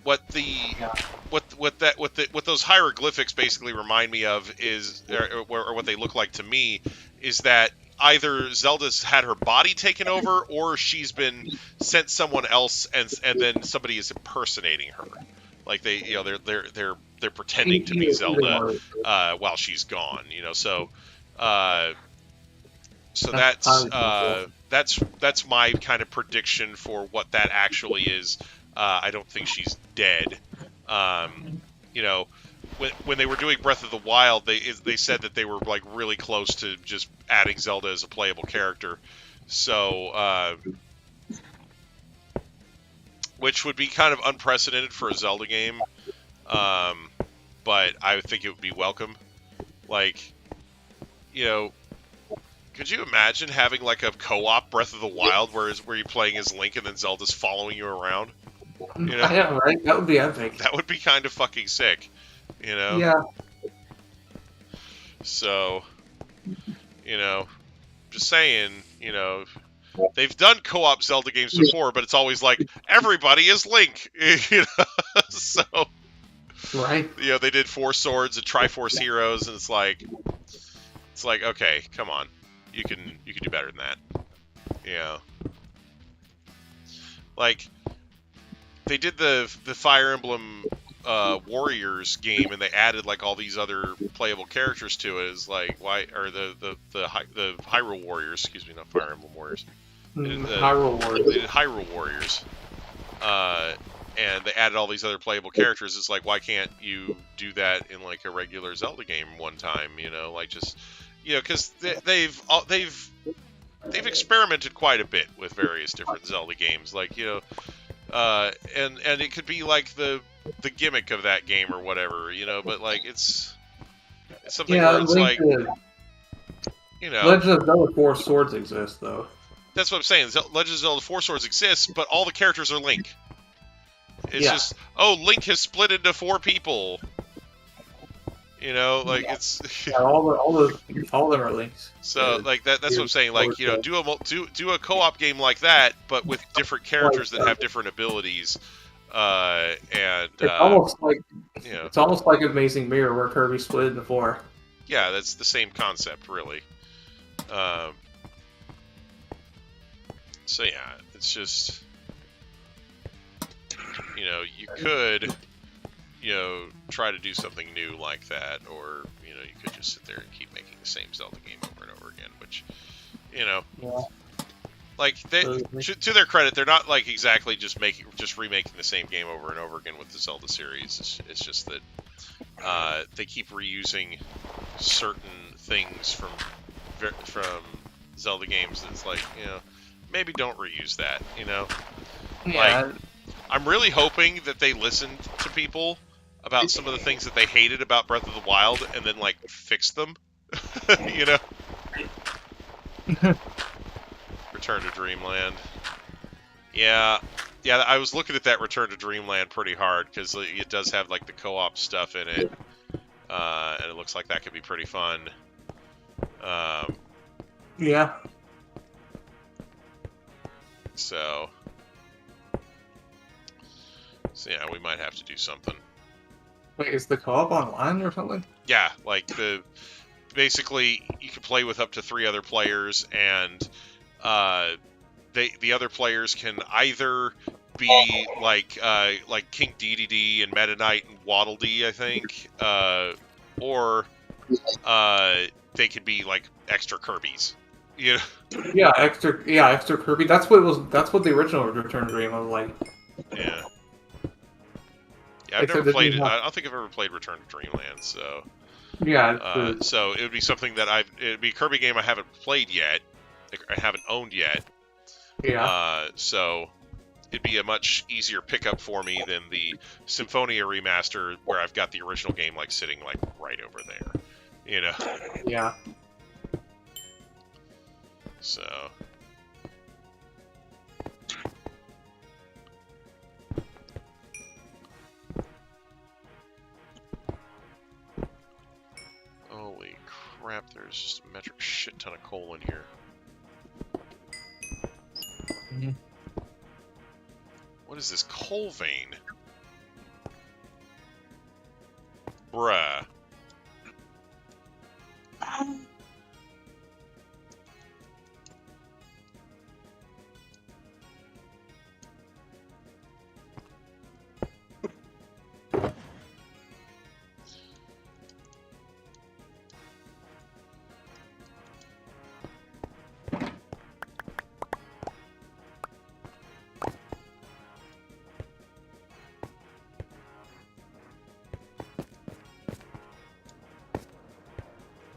What those hieroglyphics basically remind me of is, or what they look like to me, is that either Zelda's had her body taken over, or she's been sent someone else, and then somebody is impersonating her. Like they're pretending to be Zelda while she's gone. You know, so that's my kind of prediction for what that actually is. I don't think she's dead. You know, when they were doing Breath of the Wild, they said that they were like really close to just adding Zelda as a playable character. So, which would be kind of unprecedented for a Zelda game. But I think it would be welcome. Like, you know, could you imagine having like a co-op Breath of the Wild where you're playing as Link and then Zelda's following you around? You know? Yeah, right? That would be epic. That would be kind of fucking sick, you know? Yeah. So, you know, just saying, you know, they've done co-op Zelda games before, but it's always like, everybody is Link, you know? So, right? You know, they did Four Swords and Triforce Heroes, and it's like, okay, come on. You can do better than that. You know? Like, they did the Fire Emblem Warriors game, and they added like all these other playable characters to it. Is like, why? Or the Hyrule Warriors, excuse me, not Fire Emblem Warriors. Hyrule Warriors. They did Hyrule Warriors, and they added all these other playable characters. It's like, why can't you do that in like a regular Zelda game one time? You know, like just, you know, because they've experimented quite a bit with various different Zelda games, like, you know. And it could be like the gimmick of that game or whatever, you know, but like it's something where it's like, you know, Legend of Zelda 4 Swords exists though. That's what I'm saying. Legend of Zelda 4 Swords exists, but all the characters are Link. It's just, oh, Link has split into 4 people. You know, like it's all of them are Links. So like that's what I'm saying. Like, you know, do a co-op game like that, but with different characters that have different abilities. And it's almost like, you know, it's almost like Amazing Mirror where Kirby split into 4. Yeah, that's the same concept, really. So yeah, it's just, you know, you could, you know, try to do something new like that, or, you know, you could just sit there and keep making the same Zelda game over and over again, which, you know, like, to their credit, they're not like exactly just remaking the same game over and over again with the Zelda series. It's just that they keep reusing certain things from Zelda games. It's like, you know, maybe don't reuse that, you know? Yeah. Like, I'm really hoping that they listened to people about some of the things that they hated about Breath of the Wild and then, like, fixed them. You know? Return to Dreamland. Yeah, I was looking at that Return to Dreamland pretty hard, because it does have, like, the co-op stuff in it. And it looks like that could be pretty fun. Yeah. So yeah, we might have to do something. Wait, is the co-op online or something? Yeah, like basically you can play with up to 3 other players, and the other players can either be like King DDD and Meta Knight and Waddle Dee, I think, or they could be like extra Kirby's. You know? Yeah, extra Kirby. That's what it was. That's what the original Return to Dream was like. Yeah. Yeah, I've never played it. I don't think I've ever played Return to Dreamland, so. Yeah. So it would be something that it'd be a Kirby game I haven't played yet. I haven't owned yet. Yeah. So it'd be a much easier pickup for me than the Symphonia remaster, where I've got the original game like sitting like right over there. You know. Yeah. So. Holy crap, there's just a metric shit ton of coal in here. Mm-hmm. What is this coal vein? Bruh.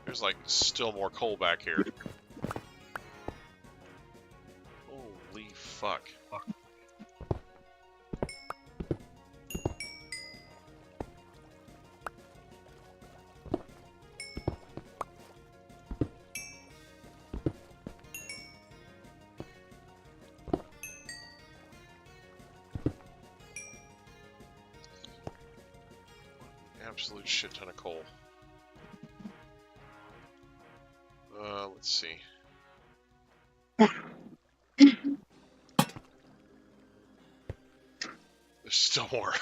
There's like still more coal back here. Holy fuck. Absolute shit ton of coal. Let's see. There's still more.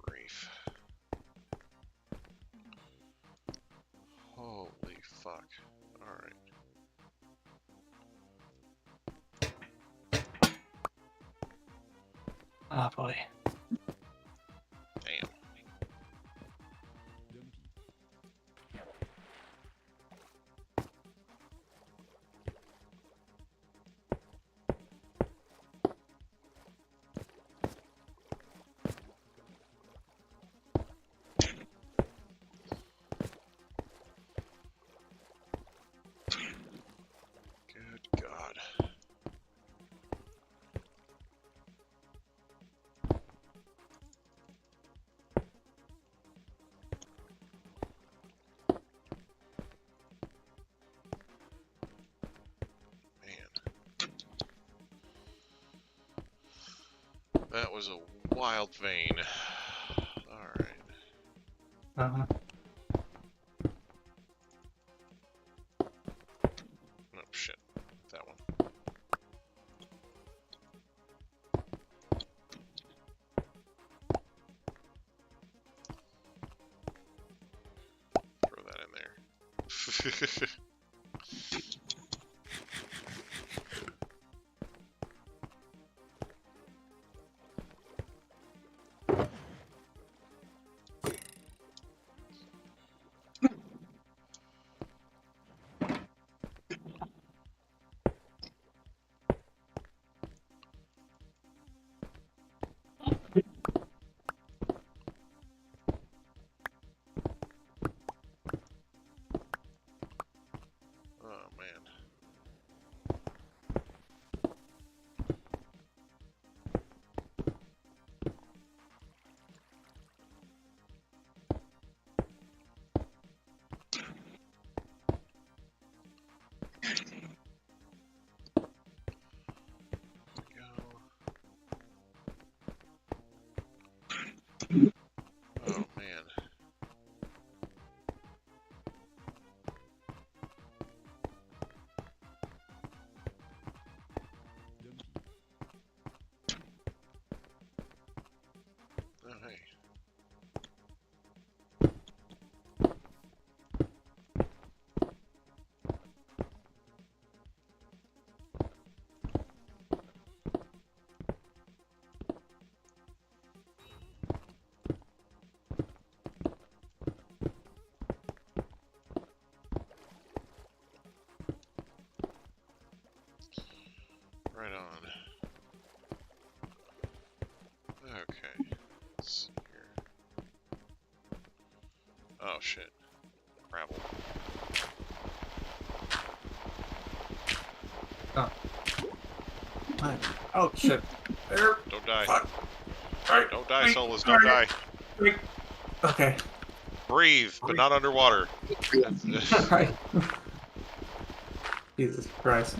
Grief. Holy fuck. Alright. Oh boy. Damn. Good God. That was a wild vein. Alright. Uh-huh. Oh, shit. That one. Throw that in there. Right on. Okay. Let's see here. Oh shit. Gravel. Oh shit. There. Don't die. Fuck. Right. Don't die, Solus. Don't die. Okay. Breathe, but not underwater. Alright. Jesus Christ.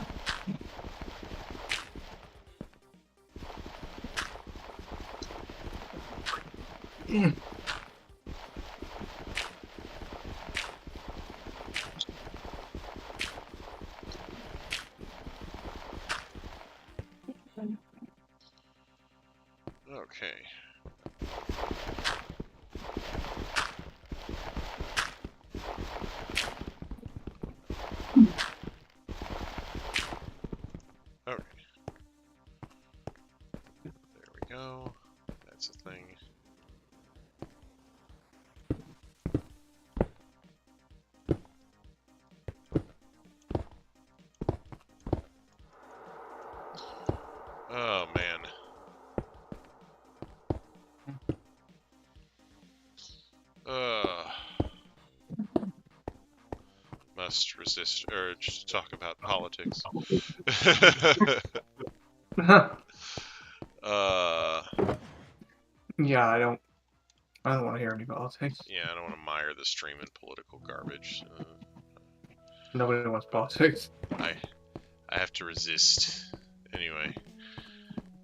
Okay. Okay. There we go. That's a thing. Oh man. Must resist urge to talk about politics. Yeah, I don't want to hear any politics. Yeah, I don't want to mire the stream in political garbage. Nobody wants politics. I have to resist. Anyway.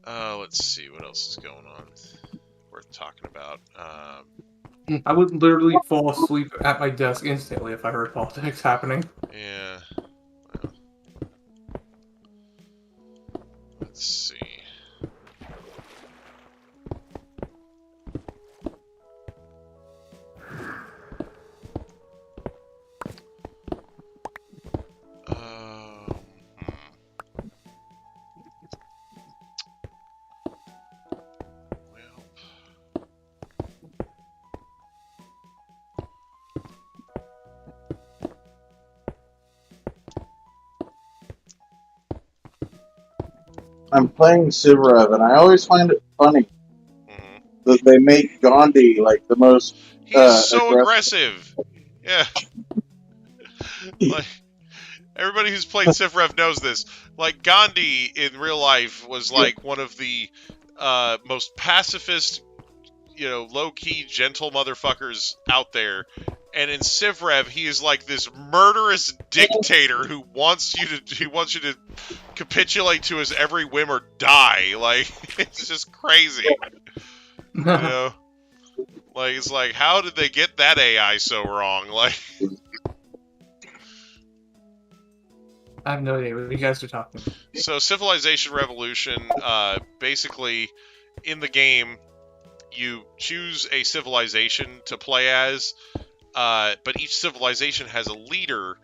Let's see what else is going on worth talking about. I would literally fall asleep at my desk instantly if I heard politics happening. Yeah. Well. Let's see. I'm playing Civ and I always find it funny that they make Gandhi like the most. He's so aggressive. Yeah. Like everybody who's played Civ knows this. Like Gandhi in real life was like one of the most pacifist, you know, low-key, gentle motherfuckers out there. And in Civ he is like this murderous dictator who wants you to capitulate to his every whim or die. Like it's just crazy. You know? Like it's like, how did they get that AI so wrong? Like I have no idea what you guys are talking about. So Civilization Revolution, basically in the game you choose a civilization to play as. But each civilization has a leader,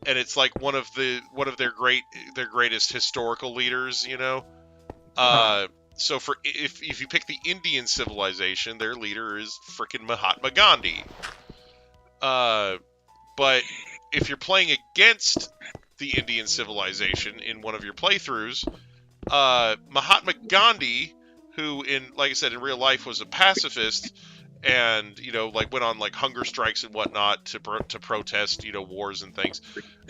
and it's like one of their greatest historical leaders, you know. So if you pick the Indian civilization, their leader is frickin' Mahatma Gandhi. But if you're playing against the Indian civilization in one of your playthroughs, Mahatma Gandhi, who like I said in real life was a pacifist. And, you know, like went on like hunger strikes and whatnot to protest, you know, wars and things.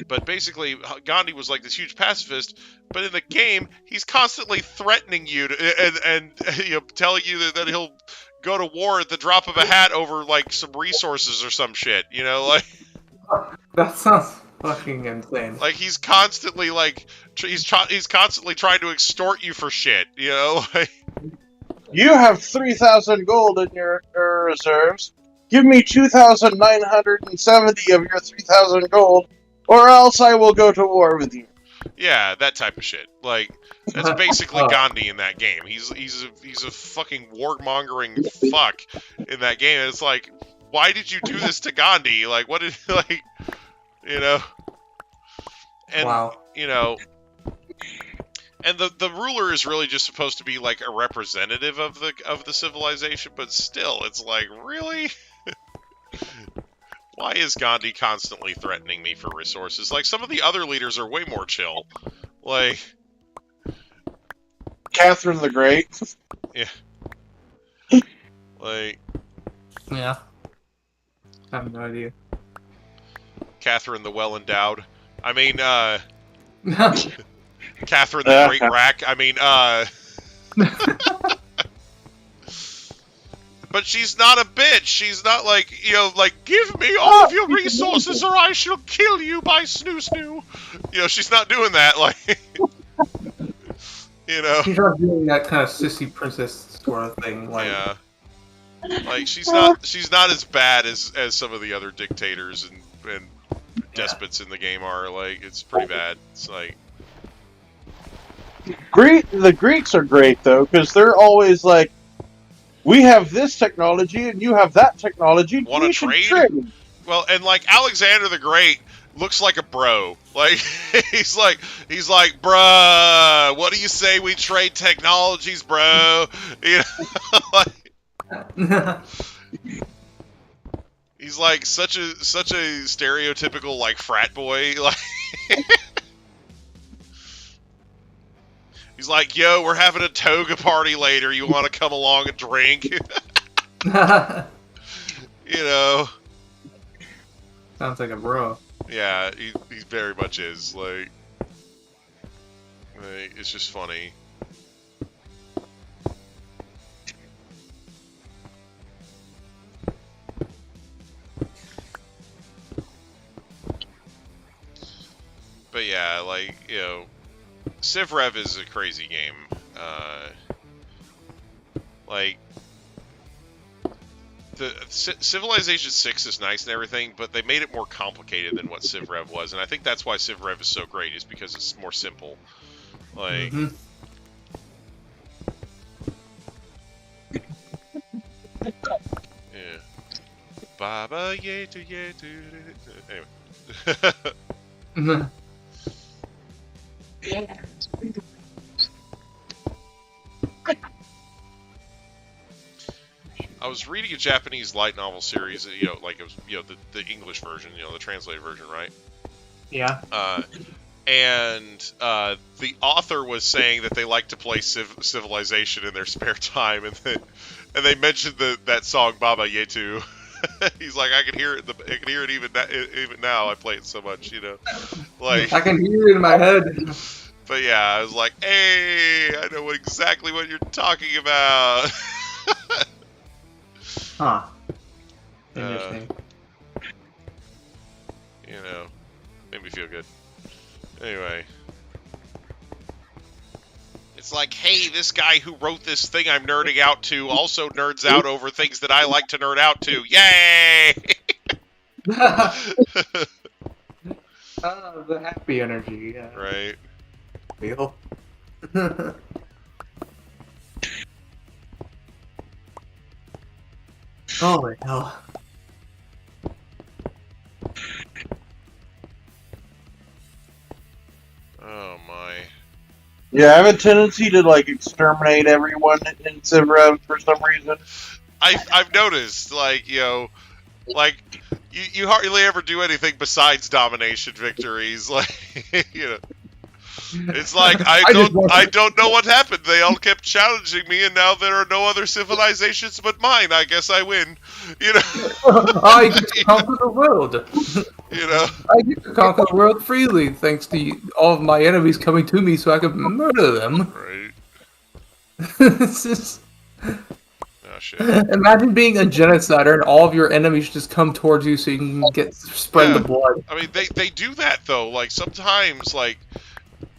But basically, Gandhi was like this huge pacifist. But in the game, he's constantly threatening you and you know, telling you that he'll go to war at the drop of a hat over like some resources or some shit. You know, like that sounds fucking insane. Like he's constantly like he's constantly trying to extort you for shit. You know, like. You have 3,000 gold in your reserves. Give me 2,970 of your 3,000 gold, or else I will go to war with you. Yeah, that type of shit. Like that's basically Gandhi in that game. He's a fucking warmongering fuck in that game. And it's like, why did you do this to Gandhi? Like, what did like, you know? And wow. You know. And the ruler is really just supposed to be like a representative of the civilization, but still, it's like, really? Why is Gandhi constantly threatening me for resources? Like, some of the other leaders are way more chill. Like, Catherine the Great. Yeah. Like Yeah. I have no idea. Catherine the Well Endowed. I mean, Catherine the Great Rack. I mean, but she's not a bitch. She's not like, like, give me all of your resources or I shall kill you by snoo. She's not doing that. Like, She's not doing that kind of sissy princess sort of thing. Like, yeah. Like, she's not as bad as some of the other dictators and despots in the game are. Like, it's pretty bad. It's like... The Greeks are great, though, because they're always like, we have this technology and you have that technology. Want to trade? Well, and like Alexander the Great looks like a bro. Like he's like, bruh, what do you say we trade technologies, bro? Like, he's like such a stereotypical like frat boy. Like he's like, yo, we're having a toga party later. You want to come along and drink? Sounds like a bro. Yeah, he very much is. Like, it's just funny. But yeah, like, Civ Rev is a crazy game. Like, the Civilization 6 is nice and everything, but they made it more complicated than what Civ Rev was, and I think that's why Civ Rev is so great, is because it's more simple. Like, yeah. Baba yetu yetu. Anyway. I was reading a Japanese light novel series, like it was, the English version, the translated version, right? Yeah. And the author was saying that they like to play Civilization in their spare time, and they mentioned that song Baba Yetu. He's like, I can hear it. I can hear it even now. I play it so much, Like, I can hear it in my head. But yeah, I was like, hey, I know exactly what you're talking about. Huh. Interesting. Made me feel good. Anyway. It's like, hey, this guy who wrote this thing I'm nerding out to also nerds out over things that I like to nerd out to. Yay! The happy energy. Yeah. Right. Feel. Holy hell. Oh my. Yeah, I have a tendency to like exterminate everyone in Civ Rev for some reason. I've noticed, like, like you hardly ever do anything besides domination victories, like, It's like I don't know what happened. They all kept challenging me, and now there are no other civilizations but mine. I guess I win. I get to conquer the world. I get to conquer the world freely, thanks to all of my enemies coming to me, so I can murder them. Right. This is... Oh shit! Imagine being a genocider and all of your enemies just come towards you, so you can spread the blood. I mean, they do that though. Like sometimes, like.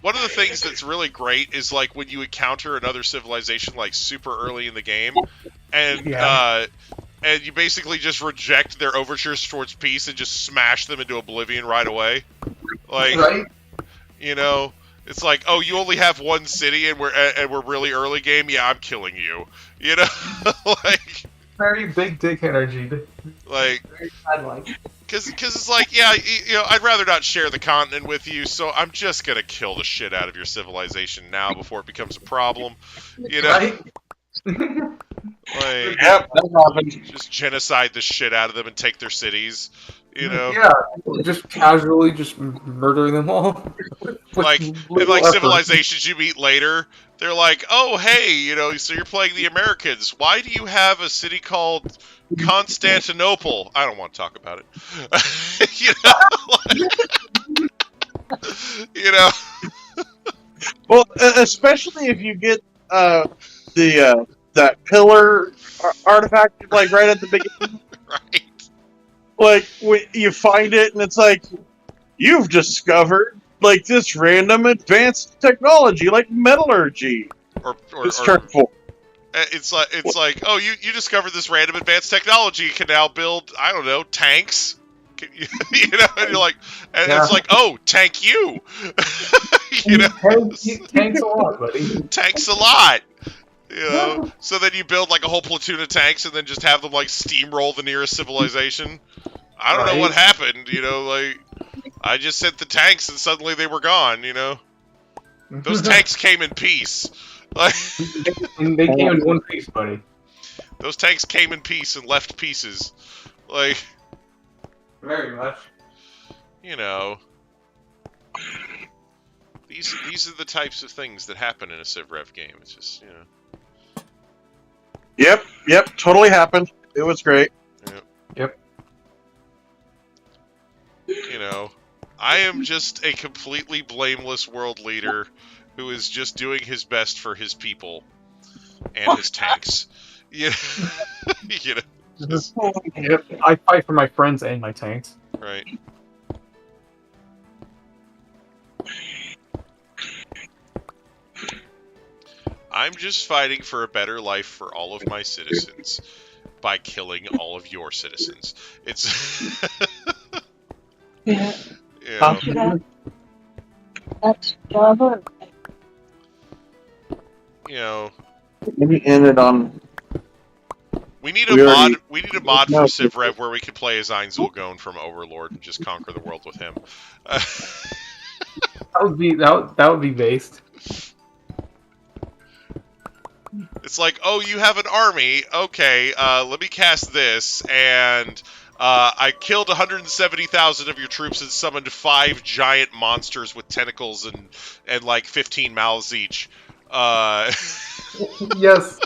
One of the things that's really great is like when you encounter another civilization like super early in the game, and you basically just reject their overtures towards peace and just smash them into oblivion right away. Like, right? It's like, oh, you only have one city and we're really early game. Yeah, I'm killing you. Like very big dick energy. Like, very bad like. Because it's like, yeah, I'd rather not share the continent with you, so I'm just gonna kill the shit out of your civilization now before it becomes a problem, Right? Like, yep, that happens. Just genocide the shit out of them and take their cities, You know? Yeah, just casually just murdering them all. with Like, in little like effort. civilizations you meet later, they're like, oh, hey, you know, so you're playing the Americans. Why do you have a city called Constantinople? I don't want to talk about it. You know? Well, especially if you get that pillar artifact like right at the beginning. Right. Like when you find it and it's like you've discovered like this random advanced technology like metallurgy. Or It's turn 4. it's like, oh, you discovered this random advanced technology. You can now build, I don't know, tanks. You know, and you're like, and Yeah. it's like, oh, tank you. You know, Tanks a lot, buddy. tanks a lot. You know, so then you build like a whole platoon of tanks and then just have them like steamroll the nearest civilization. I don't know what happened. You know, like I just sent the tanks and suddenly they were gone. You know, those tanks came in peace. Like And they came in one piece, buddy. those tanks came in peace and left pieces. Like, Very much. you know, these are the types of things that happen in a Civ Rev game. It's just, you know. Yep, totally happened. It was great. Yep. You know, I am just a completely blameless world leader who is just doing his best for his people and his tanks. You know, just, Yep. I fight for my friends and my tanks. right. I'm just fighting for a better life for all of my citizens by killing all of your citizens. It's Yeah. you know, That's Java. you know, We ended on. we need a We mod. already- We need a mod for Civ Rev where we can play as Ein Zulgone from Overlord and just conquer the world with him. That would be based. It's like, oh, you have an army. Okay, let me cast this, and I killed 170,000 of your troops and summoned 5 giant monsters with tentacles and like 15 mouths each. Yes.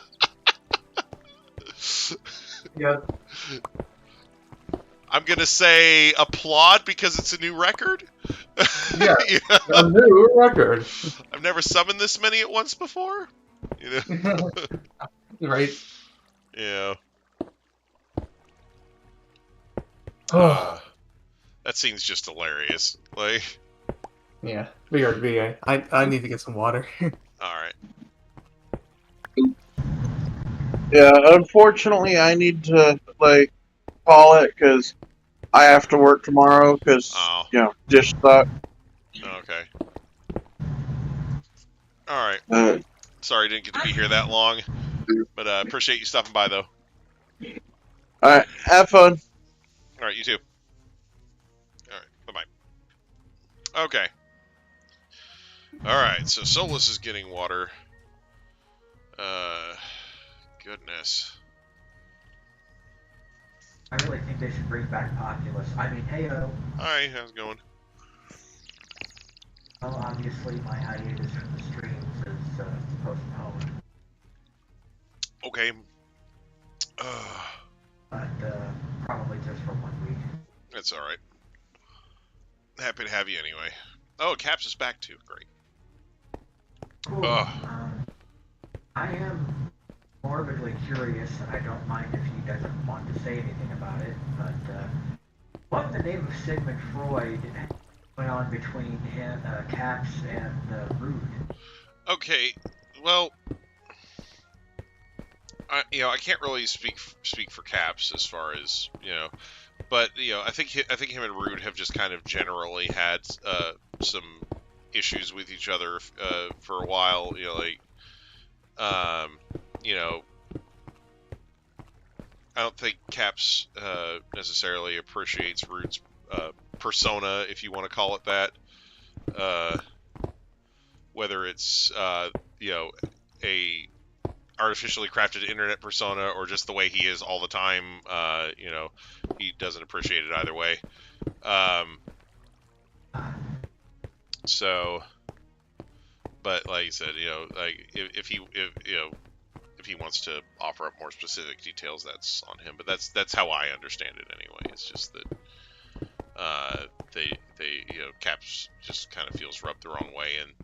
Yes. I'm gonna say applaud because it's a new record. Yeah. You know? A new record. I've never summoned this many at once before. You know? Right. Yeah. That scene's just hilarious. Like, Yeah. BRB. I need to get some water. all right. Yeah, unfortunately, I need to like call it because I have to work tomorrow because Oh. dish suck. Okay. All right. Uh, Sorry, didn't get to be here that long, but appreciate you stopping by though. all right, have fun. All right, you too. All right, bye bye. Okay. All right, so Solus is getting water. Goodness. I really think they should bring back Populous. I mean, heyo. Hi, how's it going? Well, obviously my hiatus from the streams is postponed, Okay. but probably just for 1 week. That's all right. Happy to have you anyway. Oh, Caps is back too. Great. Cool. Ugh. I am morbidly curious, and I don't mind if he doesn't want to say anything about it, but what in the name of Sigmund Freud went on between him, Caps and Rude? Okay. Well, I can't really speak for Caps as far as but I think him and Rude have just kind of generally had some issues with each other for a while. I don't think Caps necessarily appreciates Rude's persona, if you want to call it that. Whether it's a artificially crafted internet persona or just the way he is all the time, you know, he doesn't appreciate it either way. So, but like you said, you know, like if he wants to offer up more specific details, that's on him. But that's how I understand it anyway. It's just that they you know, Caps just kind of feels rubbed the wrong way, and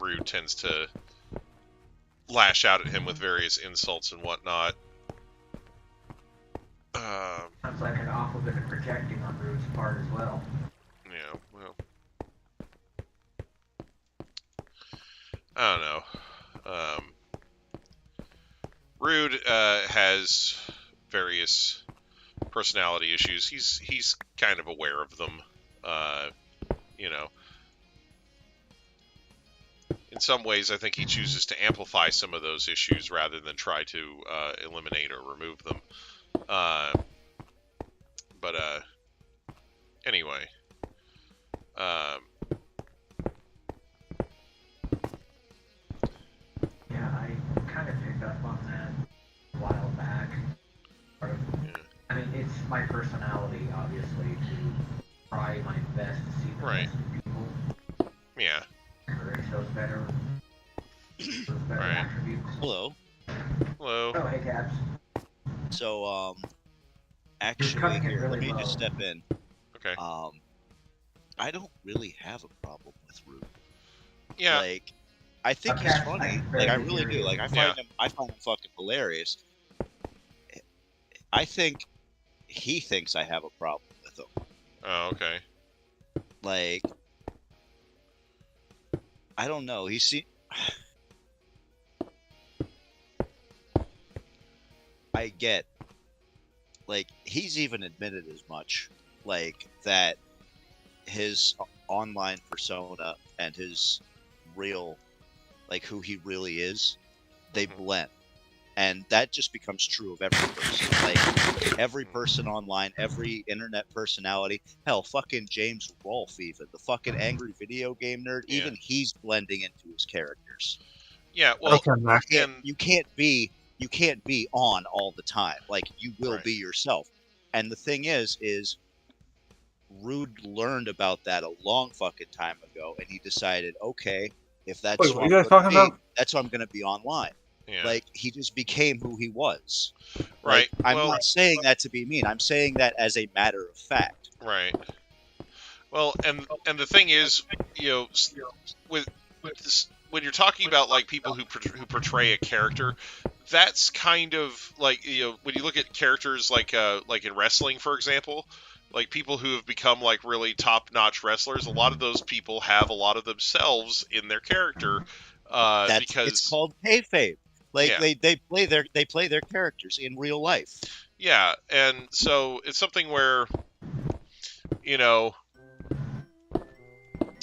Rude tends to lash out at him with various insults and whatnot. Sounds like an awful bit of projecting on Rude's part as well. Yeah, well, I don't know. Rude has various personality issues. He's kind of aware of them. You know, in some ways, I think he chooses to amplify some of those issues rather than try to eliminate or remove them. But anyway, Yeah, I kind of picked up on that a while back. I mean, it's my personality, obviously, to try my best to see the best in people. yeah. Encourage those better Right. attributes. Hello. Hello. Oh, hey, Caps. So, You're actually, coming in here, really let me low. just step in. Okay. I don't really have a problem with Rude. Yeah. Like, I think Okay, he's funny. I'm Like, I very really do. curious. Like, I find him fucking hilarious. I think he thinks I have a problem with him. Oh, okay. Like, I don't know. I get, like, he's even admitted as much, like, that his online persona and his real, like, who he really is, they blend. And that just becomes true of every person. Like, every person online, every internet personality, hell, fucking James Rolfe even, the fucking angry video game nerd, even he's blending into his characters. Yeah, well, you can't be on all the time. Like, you will be yourself. And the thing is Rude learned about that a long fucking time ago, and he decided, okay, if that's Wait, what are you guys talking about? that's what I'm going to be online. Yeah. Like, he just became who he was. Right. Like, I'm not saying that to be mean. I'm saying that as a matter of fact. Right. Well, and the thing is, you know, with this, when you're talking about like people who portray a character, that's kind of like, you know, when you look at characters like in wrestling, for example, like people who have become like really top-notch wrestlers, a lot of those people have a lot of themselves in their character, because it's called kayfabe. Like, they play their characters in real life. Yeah, and so it's something where, you know,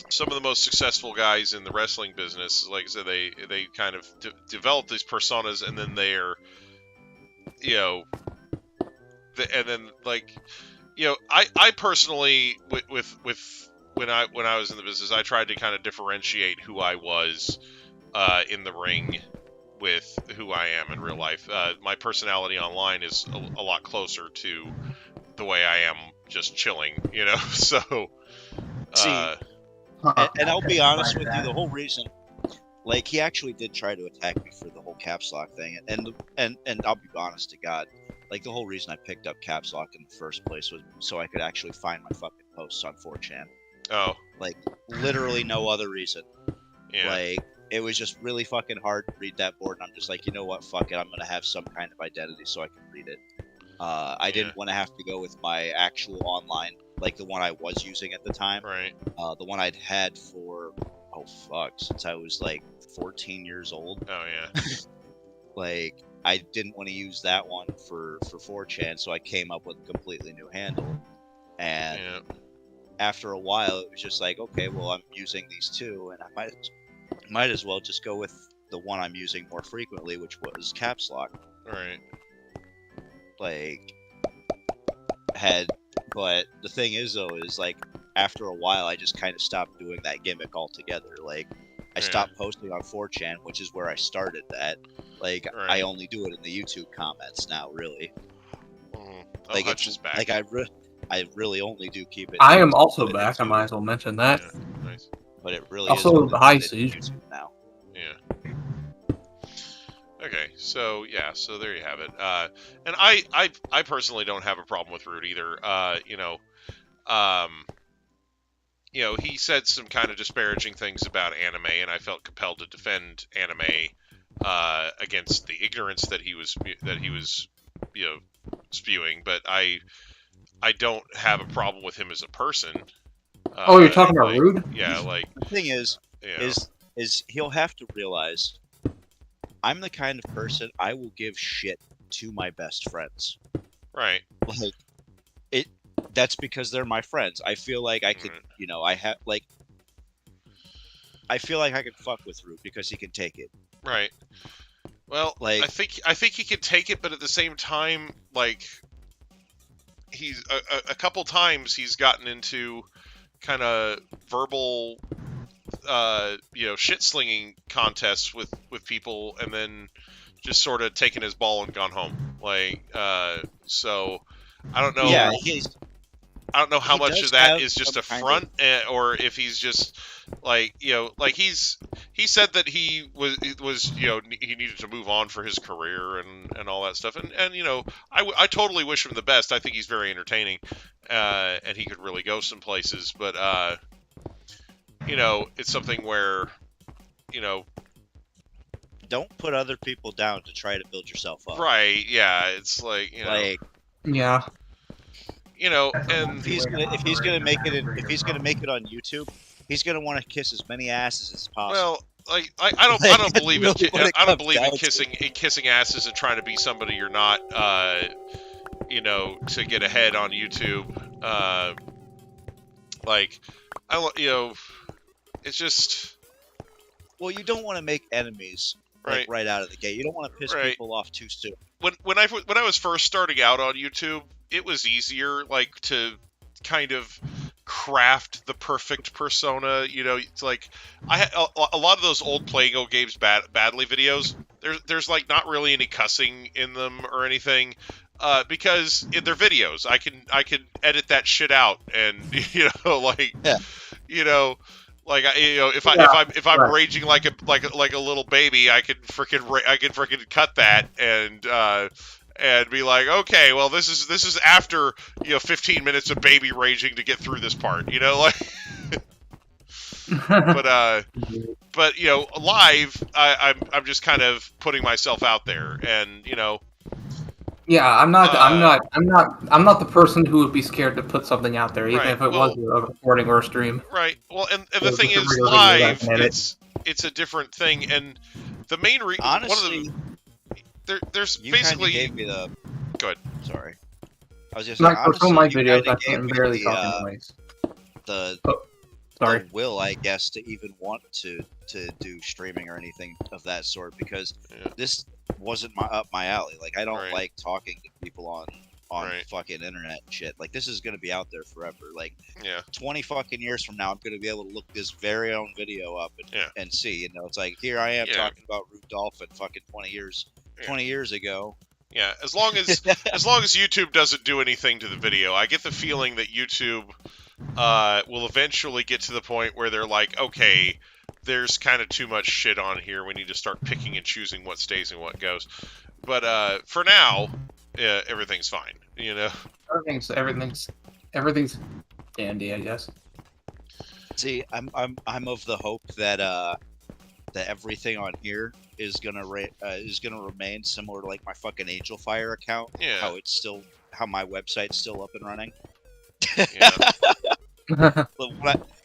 some of the most successful guys in the wrestling business, like I said, they kind of develop these personas, and then they're, you know, and then like, you know, I personally with when I was in the business, I tried to kind of differentiate who I was in the ring with who I am in real life. My personality online is a lot closer to the way I am just chilling, you know. So, and I'll be honest with you, the whole reason, like, he actually did try to attack me for the whole caps lock thing, and I'll be honest to God, like, the whole reason I picked up caps lock in the first place was so I could actually find my fucking posts on 4chan. Oh. Like, literally no other reason. Yeah. Like, it was just really fucking hard to read that board, and I'm just like, you know what, fuck it, I'm gonna have some kind of identity so I can read it. I didn't want to have to go with my actual online, like the one I was using at the time. Right. The one I'd had for, since I was like 14 years old. Oh, yeah. Like, I didn't want to use that one for 4chan, so I came up with a completely new handle. And after a while, it was just like, okay, well, I'm using these two, and I might as well just go with the one I'm using more frequently, which was caps lock. Right. Like, but the thing is, though, is like, after a while, I just kind of stopped doing that gimmick altogether. Like, I stopped posting on 4chan, which is where I started that. Like, I only do it in the YouTube comments now, really. Like, Hutch is back. Like, I really only do keep it. I am also back. I might as well mention that. Yeah, nice. But it really also is the high siege now. Yeah. Okay, so yeah, so there you have it. And I personally don't have a problem with Root either. You know, he said some kind of disparaging things about anime, and I felt compelled to defend anime against the ignorance that he was you know, spewing. But I don't have a problem with him as a person. Oh, you're talking about Rude? Yeah, like the thing is he'll have to realize I'm the kind of person I will give shit to my best friends. Right. Like that's because they're my friends. I feel like I could, you know, I feel like I could fuck with Root because he can take it. Right. Well, like I think he can take it, but at the same time, like he's a couple times he's gotten into kind of verbal shit slinging contests with people, and then just sort of taken his ball and gone home. Like so I don't know. Yeah, I don't know how much of that is just a front, or if he's just like, you know, like he said that he was you know, he needed to move on for his career and all that stuff, and you know, I totally wish him the best. I think he's very entertaining, and he could really go some places, but you know, it's something where, you know, don't put other people down to try to build yourself up. Right? Yeah, it's like, you know, like, yeah. You know, and if he's gonna make it on YouTube, he's gonna want to kiss as many asses as possible. Well, like I don't believe in kissing asses and trying to be somebody you're not. You know, to get ahead on YouTube. You know, it's just. Well, you don't want to make enemies right out of the gate. You don't want to piss people off too soon. When I was first starting out on YouTube, it was easier, like, to kind of craft the perfect persona. You know, it's like I had a lot of those old Playgo games badly videos. There's like not really any cussing in them or anything, because in their videos I can edit that shit out, and you know, like, you know. Like, you know, if I'm raging like a little baby, I can freaking cut that and be like, okay, well, this is after, you know, 15 minutes of baby raging to get through this part, you know, like. but you know, live, I'm just kind of putting myself out there, and you know. Yeah, I'm not the person who would be scared to put something out there, even if it was a recording or a stream. Right. Well, and the thing is, live, it's a different thing, and the main reason. Honestly, there's you basically. Gave me the. Good. Sorry. I was just like for some of my videos, I'm barely talking noise. The will, I guess, to even want to do streaming or anything of that sort, because this wasn't up my alley. Like, I don't like talking to people on fucking internet and shit. Like, this is gonna be out there forever. Like, 20 fucking years from now, I'm gonna be able to look this very own video up and see. You know, it's like, here I am talking about Root Dolphin fucking 20 years ago. Yeah, as long as YouTube doesn't do anything to the video, I get the feeling that YouTube will eventually get to the point where they're like, okay, there's kind of too much shit on here. We need to start picking and choosing what stays and what goes. But for now, everything's fine. You know, everything's dandy, I guess. See, I'm of the hope that that everything on here is gonna remain similar to like my fucking Angel Fire account. Yeah. How my website's still up and running.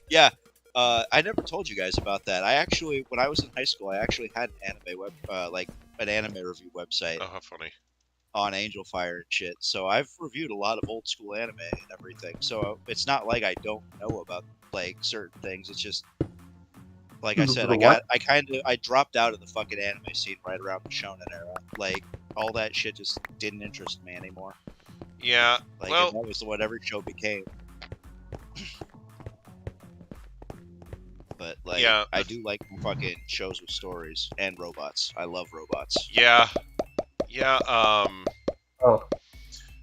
Yeah. I never told you guys about that. I actually, when I was in high school, I actually had an anime review website. Oh, how funny. On Angel Fire and shit. So I've reviewed a lot of old school anime and everything. So it's not like I don't know about like certain things. It's just like I said, I dropped out of the fucking anime scene right around the Shonen era. Like, all that shit just didn't interest me anymore. Yeah, like, that was what every show became. But like, Yeah. I do like fucking shows with stories and robots. I love robots. Yeah. Oh.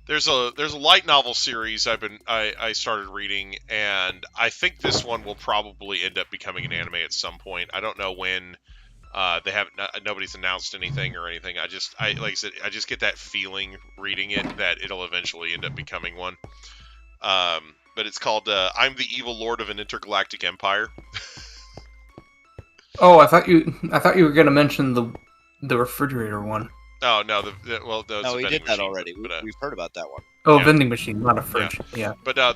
There's a light novel series I started reading, and I think this one will probably end up becoming an anime at some point. I don't know when. They haven't. Nobody's announced anything or anything. Like I said, I just get that feeling reading it that it'll eventually end up becoming one. But it's called "I'm the Evil Lord of an Intergalactic Empire." Oh, I thought you were gonna mention the refrigerator one. Oh no, No, we did that already. We've heard about that one. Oh, Yeah. vending machine, not a fridge. Yeah. But I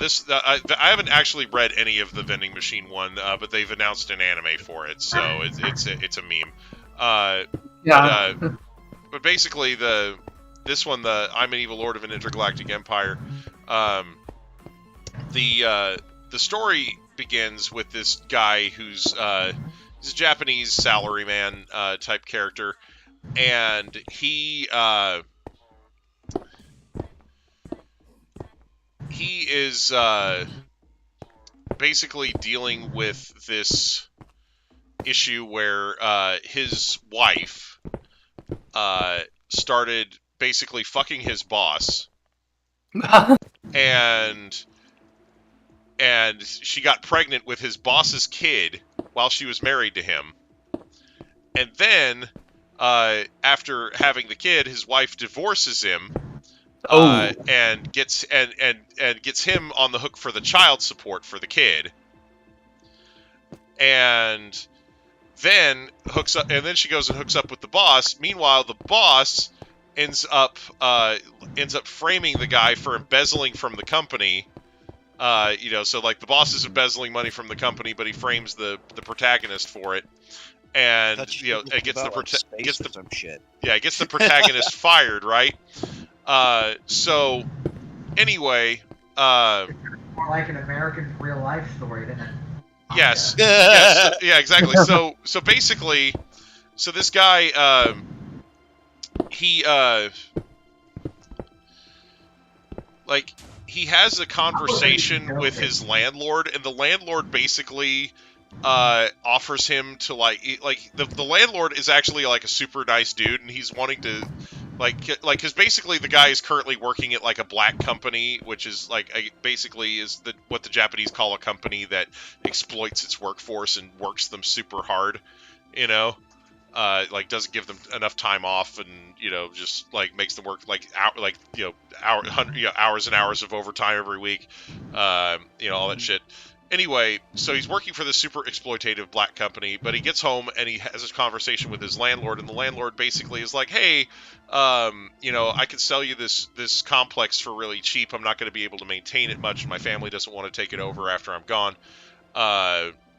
haven't actually read any of the vending machine one, but they've announced an anime for it, so it's a meme. Yeah. But basically this one, the I'm an Evil Lord of an Intergalactic Empire. The story begins with this guy who's he's a Japanese salaryman type character, and he is basically dealing with this issue where his wife started basically fucking his boss, and she got pregnant with his boss's kid while she was married to him. And then after having the kid, his wife divorces him. And gets him on the hook for the child support for the kid, and then she goes and hooks up with the boss. Meanwhile, the boss ends up framing the guy for embezzling from the company. So like the boss is embezzling money from the company, but he frames the protagonist for it, and it gets the protagonist fired, right? So anyway, More like an American real life story than a yes, yes, yeah, exactly. So basically, this guy, he has a conversation with his landlord, and the landlord basically offers him to the landlord is actually like a super nice dude, and he's wanting to because basically the guy is currently working at like a black company, which is basically is what the Japanese call a company that exploits its workforce and works them super hard, doesn't give them enough time off, and just makes them work hours and hours of overtime every week, all that shit. Anyway, so he's working for this super exploitative black company, but he gets home and he has this conversation with his landlord, and the landlord basically is like, hey, I could sell you this complex for really cheap. I'm not going to be able to maintain it much, and my family doesn't want to take it over after I'm gone.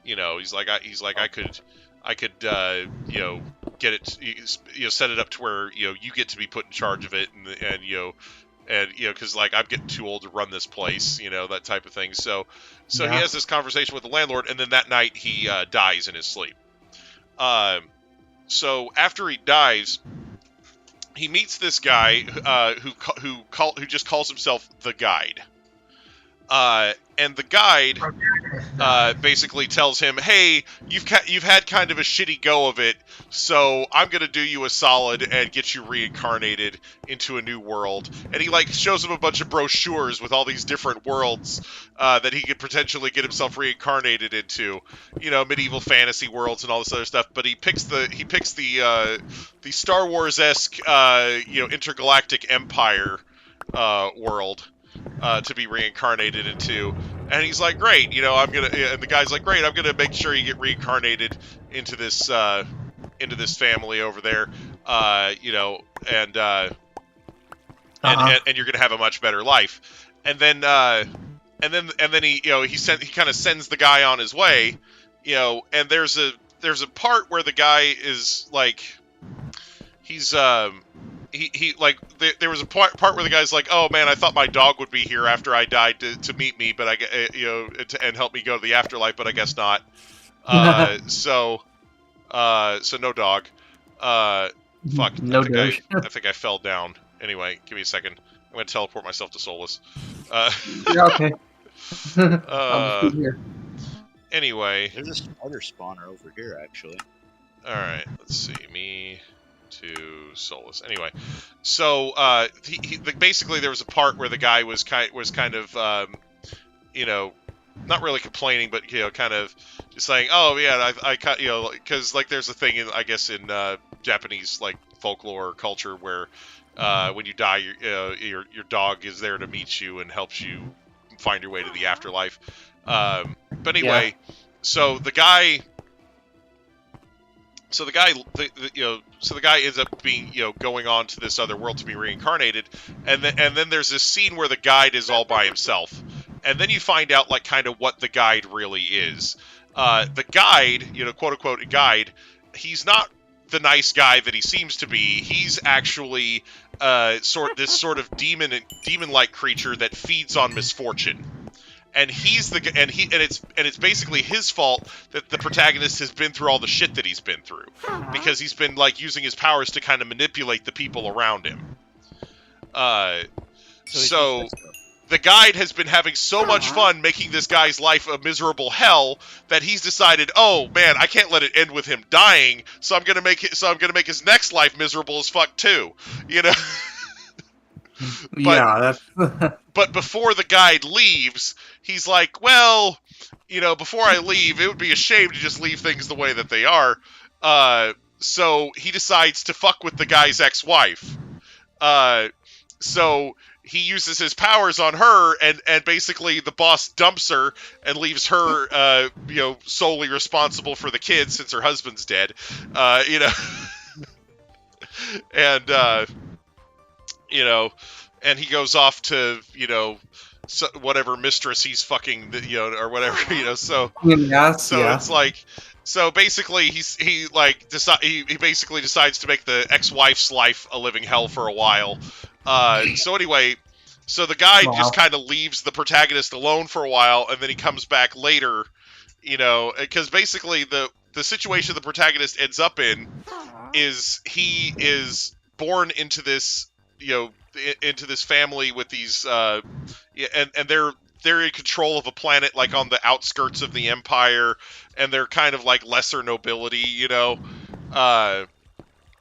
He's like, I could get it, set it up to where, you get to be put in charge of it, and because I'm getting too old to run this place, that type of thing. So he has this conversation with the landlord, and then that night he dies in his sleep. So after he dies, he meets this guy who just calls himself the Guide. And the Guide basically tells him, hey, you've had kind of a shitty go of it, so I'm going to do you a solid and get you reincarnated into a new world. And he shows him a bunch of brochures with all these different worlds that he could potentially get himself reincarnated into, medieval fantasy worlds and all this other stuff. But he picks the Star Wars-esque intergalactic empire world to be reincarnated into, and he's like, great, and the guy's like, great, I'm gonna make sure you get reincarnated into this family over there, and you're gonna have a much better life. And then he kind of sends the guy on his way, and there's a part where the guy is there was a part where the guy's like, oh man, I thought my dog would be here after I died to meet me, but and help me go to the afterlife, but I guess not. So no dog. Fuck. No I think I fell down. Anyway, give me a second. I'm gonna teleport myself to Solus. Yeah, okay. I'm here. Anyway. There's a spider spawner over here, actually. Alright, let's see. Me to Solus. Anyway, so basically there was a part where the guy was kind of you know, not really complaining, but you know, kind of just saying, "Oh yeah, I you know, because like there's a thing in I guess in Japanese like folklore culture where when you die, your dog is there to meet you and helps you find your way to the afterlife." But anyway, so the guy ends up being, you know, going on to this other world to be reincarnated, and then there's this scene where the guide is all by himself, and then you find out like kind of what the guide really is. The guide, you know, quote unquote guide, he's not the nice guy that he seems to be. He's actually this sort of demon-like creature that feeds on misfortune. And it's basically his fault that the protagonist has been through all the shit that he's been through, because he's been like using his powers to kind of manipulate the people around him. So the guide has been having so much fun making this guy's life a miserable hell that he's decided, oh man, I can't let it end with him dying, so I'm gonna make his next life miserable as fuck too. You know. But before the guide leaves, he's like, well, you know, before I leave, it would be a shame to just leave things the way that they are. So he decides to fuck with the guy's ex-wife. So he uses his powers on her, and basically the boss dumps her and leaves her, you know, solely responsible for the kids since her husband's dead. You know, and you know, and he goes off to, you know, whatever mistress he's fucking, you know, or whatever, you know. So it's like, so basically he basically decides to make the ex-wife's life a living hell for a while. So anyway, so the guy just kind of leaves the protagonist alone for a while, and then he comes back later, you know, because basically the situation the protagonist ends up in is he is born into this, you know, into this family with these and they're in control of a planet like on the outskirts of the empire, and they're kind of like lesser nobility, you know,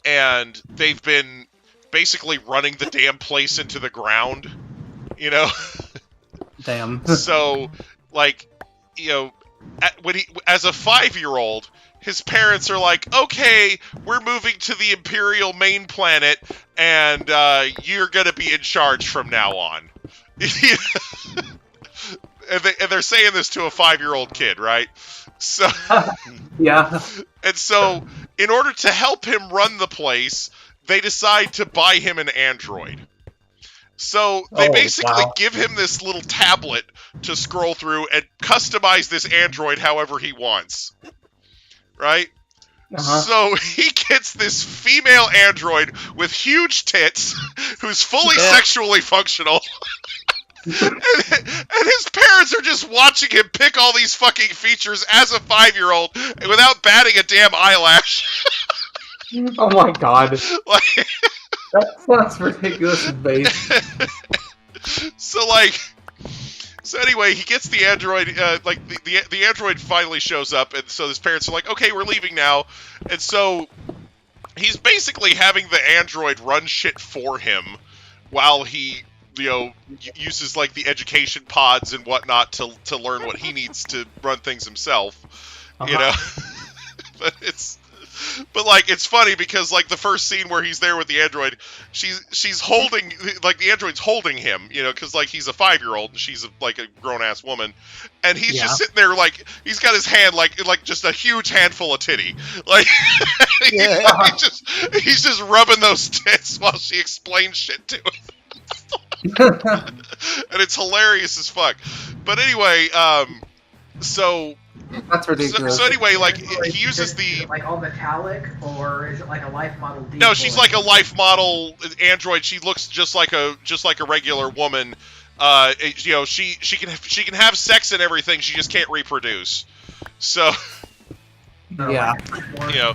and they've been basically running the damn place into the ground, you know. Damn. So like, you know, as a 5-year-old, his parents are like, okay, we're moving to the Imperial main planet, and you're going to be in charge from now on. and they're saying this to a 5-year-old kid, right? So, yeah. And so, in order to help him run the place, they decide to buy him an android. So they basically give him this little tablet to scroll through and customize this android however he wants. Right? So he gets this female android with huge tits who's fully sexually functional. and his parents are just watching him pick all these fucking features as a 5-year-old without batting a damn eyelash. Oh my god. Like, that sounds ridiculous and base. So anyway, he gets the android, the android finally shows up, and so his parents are like, okay, we're leaving now. And so he's basically having the android run shit for him while he, you know, uses like the education pods and whatnot to learn what he needs to run things himself, you know. But like, it's funny because like the first scene where he's there with the android, she's holding, like the android's holding him, you know, because like he's a 5-year-old and she's like a grown ass woman, and he's just sitting there like he's got his hand like just a huge handful of titty, like he's just rubbing those tits while she explains shit to him, and it's hilarious as fuck. But anyway, so. That's ridiculous. So anyway, like he uses the like all metallic, or is it like a life model? No, she's like a life model android. She looks just like a regular woman. You know, she can have sex and everything. She just can't reproduce. So yeah, you know.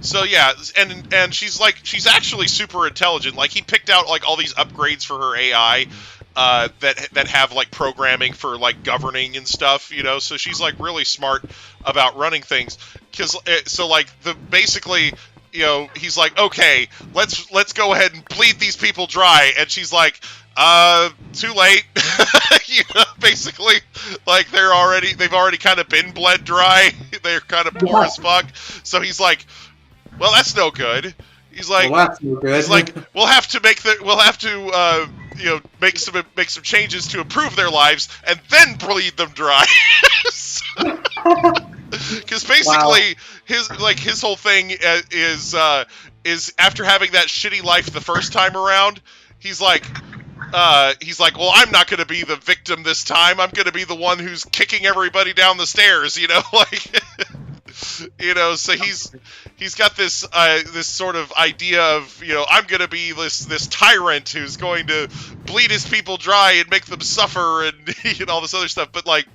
So yeah, and she's actually super intelligent. Like he picked out like all these upgrades for her AI that have like programming for like governing and stuff, you know. So she's like really smart about running things. Because so like basically, you know, he's like, okay, let's go ahead and bleed these people dry, and she's like, too late. You know, basically, like they've already kind of been bled dry. They're kind of poor as fuck. So he's like, well, that's no good. He's like, well, that's no good. He's like, we'll have to you know, make some changes to improve their lives, and then bleed them dry. Because basically, his whole thing is after having that shitty life the first time around, he's like, well, I'm not going to be the victim this time. I'm going to be the one who's kicking everybody down the stairs. You know, like, you know. So he's got this sort of idea of, you know, I'm going to be this tyrant who's going to bleed his people dry and make them suffer and all this other stuff. But like,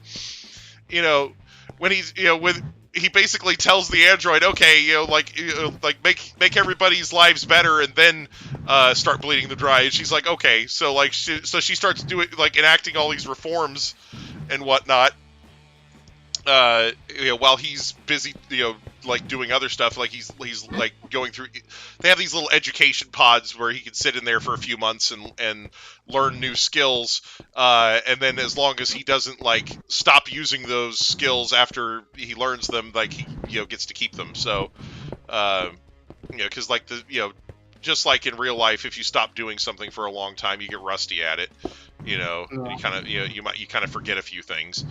you know, when he's, you know, he basically tells the android, okay, you know, like make everybody's lives better and then start bleeding them dry. And she's like, okay. So like she starts doing, like, enacting all these reforms and whatnot. You know, while he's busy, you know, like doing other stuff, like he's like going through. They have these little education pods where he can sit in there for a few months and learn new skills, and then as long as he doesn't like stop using those skills after he learns them, like he, you know, gets to keep them. So, you know, because like just like in real life, if you stop doing something for a long time, you get rusty at it. You know, you kind of, you know, you kind of forget a few things.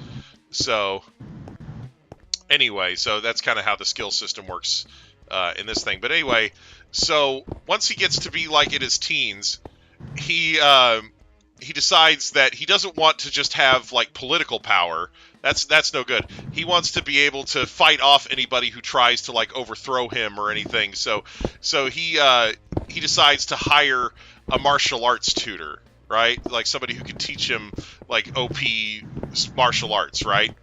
So anyway, so that's kind of how the skill system works in this thing. But anyway, so once he gets to be like in his teens, he decides that he doesn't want to just have like political power. That's no good. He wants to be able to fight off anybody who tries to like overthrow him or anything. So he decides to hire a martial arts tutor, right? Like somebody who can teach him like OP martial arts, right?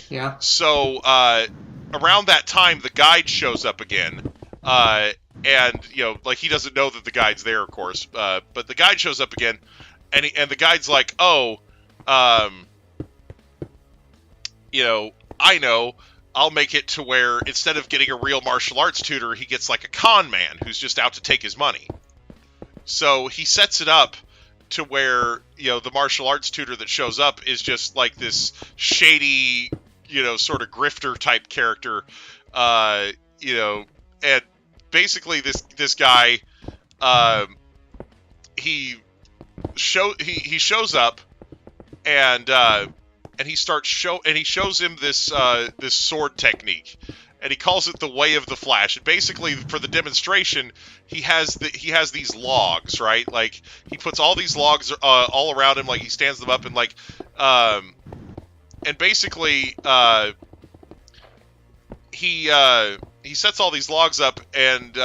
Yeah. So around that time, the guide shows up again, and you know, like he doesn't know that the guide's there, of course. But the guide shows up again, and the guide's like, "Oh, you know, I know. I'll make it to where instead of getting a real martial arts tutor, he gets like a con man who's just out to take his money." So he sets it up to where, you know, the martial arts tutor that shows up is just like this shady, you know, sort of grifter type character, you know, and basically this guy, he shows up and he shows him this sword technique. And he calls it the Way of the Flash. And basically, for the demonstration, he has these logs, right? Like he puts all these logs all around him, like he stands them up, and like, and basically, he sets all these logs up, and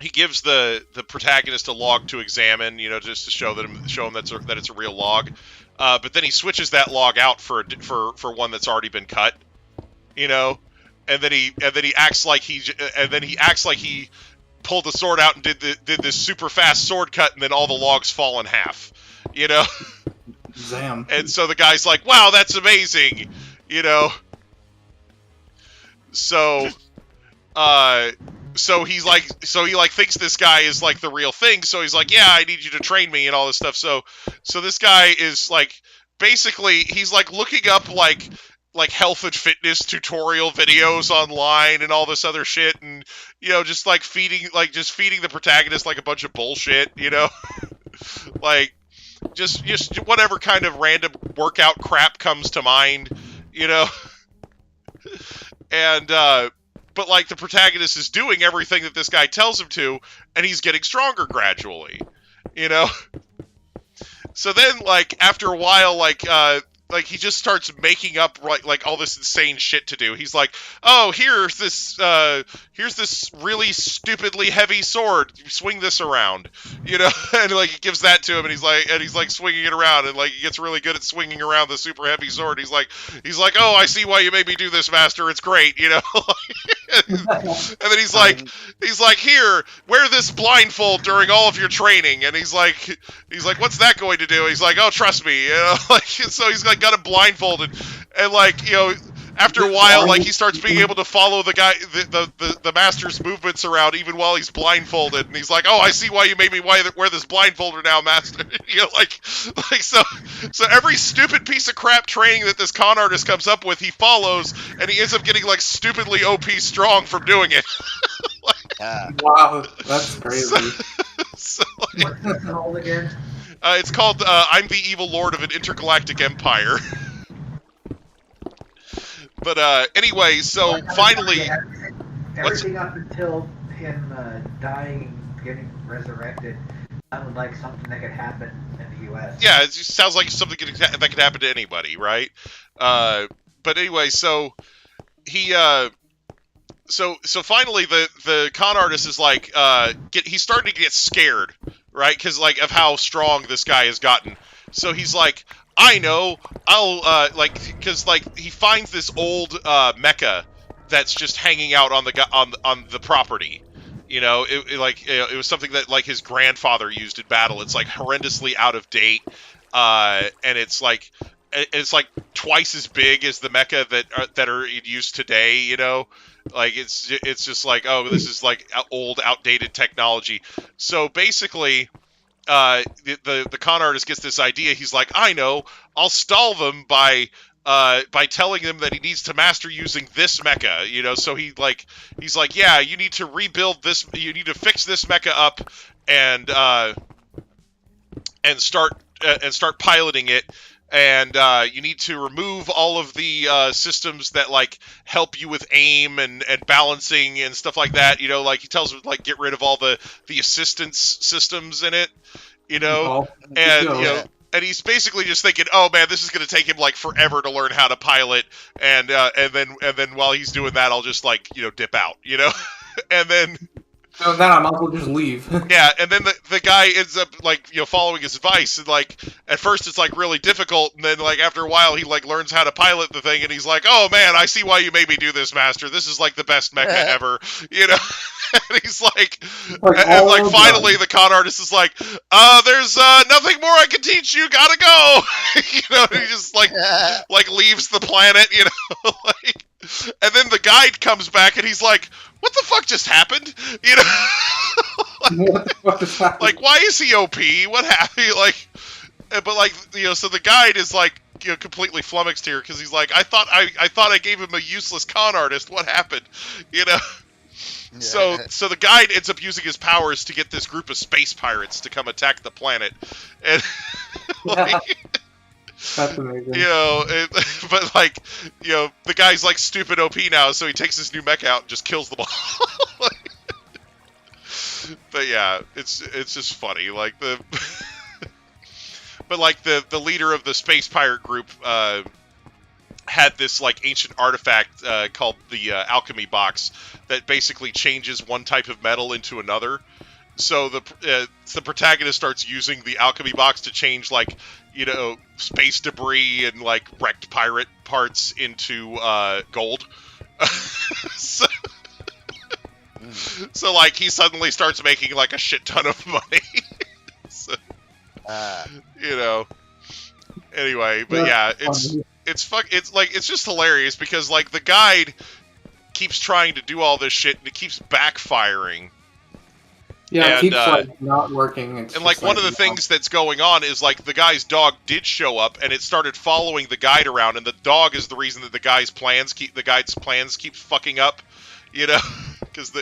he gives the protagonist a log to examine, you know, just to show him that it's a real log. But then he switches that log out for one that's already been cut. You know, and then he acts like he pulled the sword out and did this super fast sword cut, and then all the logs fall in half. You know, Damn. And so the guy's like, "Wow, that's amazing," you know. So, so he thinks this guy is like the real thing. So he's like, "Yeah, I need you to train me and all this stuff." So this guy is like, basically, he's like looking up like health and fitness tutorial videos online and all this other shit, and you know, just feeding the protagonist like a bunch of bullshit, you know. Like just whatever kind of random workout crap comes to mind, you know. And but like the protagonist is doing everything that this guy tells him to, and he's getting stronger gradually, you know. So then, like, after a while, like he just starts making up like all this insane shit to do. He's like, "Oh, here's this really stupidly heavy sword. Swing this around," you know. And like he gives that to him, and he's like swinging it around, and like he gets really good at swinging around the super heavy sword. He's like, "Oh, I see why you made me do this, master. It's great," you know. And then he's like, here, wear this blindfold during all of your training. And he's like, what's that going to do? He's like, oh, trust me, you know, like, so he's like got him blindfolded, and like, you know, after a while, like, he starts being able to follow the guy, the master's movements around even while he's blindfolded, and he's like, oh, I see why you made me wear this blindfolder now, master. You know, like so every stupid piece of crap training that this con artist comes up with, he follows, and he ends up getting like stupidly OP strong from doing it. Wow, that's crazy. So, like, What's this called again? it's called I'm the Evil Lord of an Intergalactic Empire. But anyway, so finally, everything up until him dying and getting resurrected sounded like something that could happen in the U.S. Yeah, it just sounds like something that could happen to anybody, right? But anyway, so he so finally the con artist is like he's starting to get scared, right? Because like of how strong this guy has gotten. So he's like, I know, I'll because like he finds this old mecha that's just hanging out on the property. You know, it was something that like his grandfather used in battle. It's like horrendously out of date, and it's like twice as big as the mecha that are in use today. You know, like it's just like, oh, this is like old, outdated technology. So basically, the con artist gets this idea. He's like, I know, I'll stall them by telling them that he needs to master using this mecha, you know. So he's like, yeah, you need to rebuild this, you need to fix this mecha up and start piloting it, and you need to remove all of the systems that like help you with aim and balancing and stuff like that, you know. Like he tells him like get rid of all the assistance systems in it, you know. And you know, and he's basically just thinking, oh man, this is going to take him like forever to learn how to pilot, and then while he's doing that, I'll just like, you know, dip out, you know. And then I might as well just leave. yeah, and then the guy ends up like, you know, following his advice, and like at first it's like really difficult, and then like after a while he like learns how to pilot the thing, and he's like, oh man, I see why you made me do this, master. This is like the best mecha ever, you know. And he's like finally the con artist is like, there's nothing more I can teach you, gotta go. You know, and he just like leaves the planet, you know. Like, and then the guide comes back and he's like, what the fuck just happened? You know, What the fuck is happening? like, why is he OP? What happened? Like, but like, you know, so the guide is like, you know, completely flummoxed here because he's like, I thought I gave him a useless con artist. What happened? You know. Yeah. So the guide ends up using his powers to get this group of space pirates to come attack the planet, and like, That's amazing. you know, but like, you know, the guy's like stupid OP now, so he takes his new mech out and just kills them all. Like, but yeah, it's just funny, like but like the leader of the space pirate group had this like ancient artifact called the alchemy box that basically changes one type of metal into another. So the protagonist starts using the alchemy box to change, like, you know, space debris and like wrecked pirate parts into gold. So like he suddenly starts making like a shit ton of money. So, you know. Anyway, but yeah, it's just hilarious because like the guide keeps trying to do all this shit and it keeps backfiring. Yeah, it and, keeps like not working. And like one of the things that's going on is like the guy's dog did show up and it started following the guide around, and the dog is the reason that the guide's plans keep fucking up, you know, because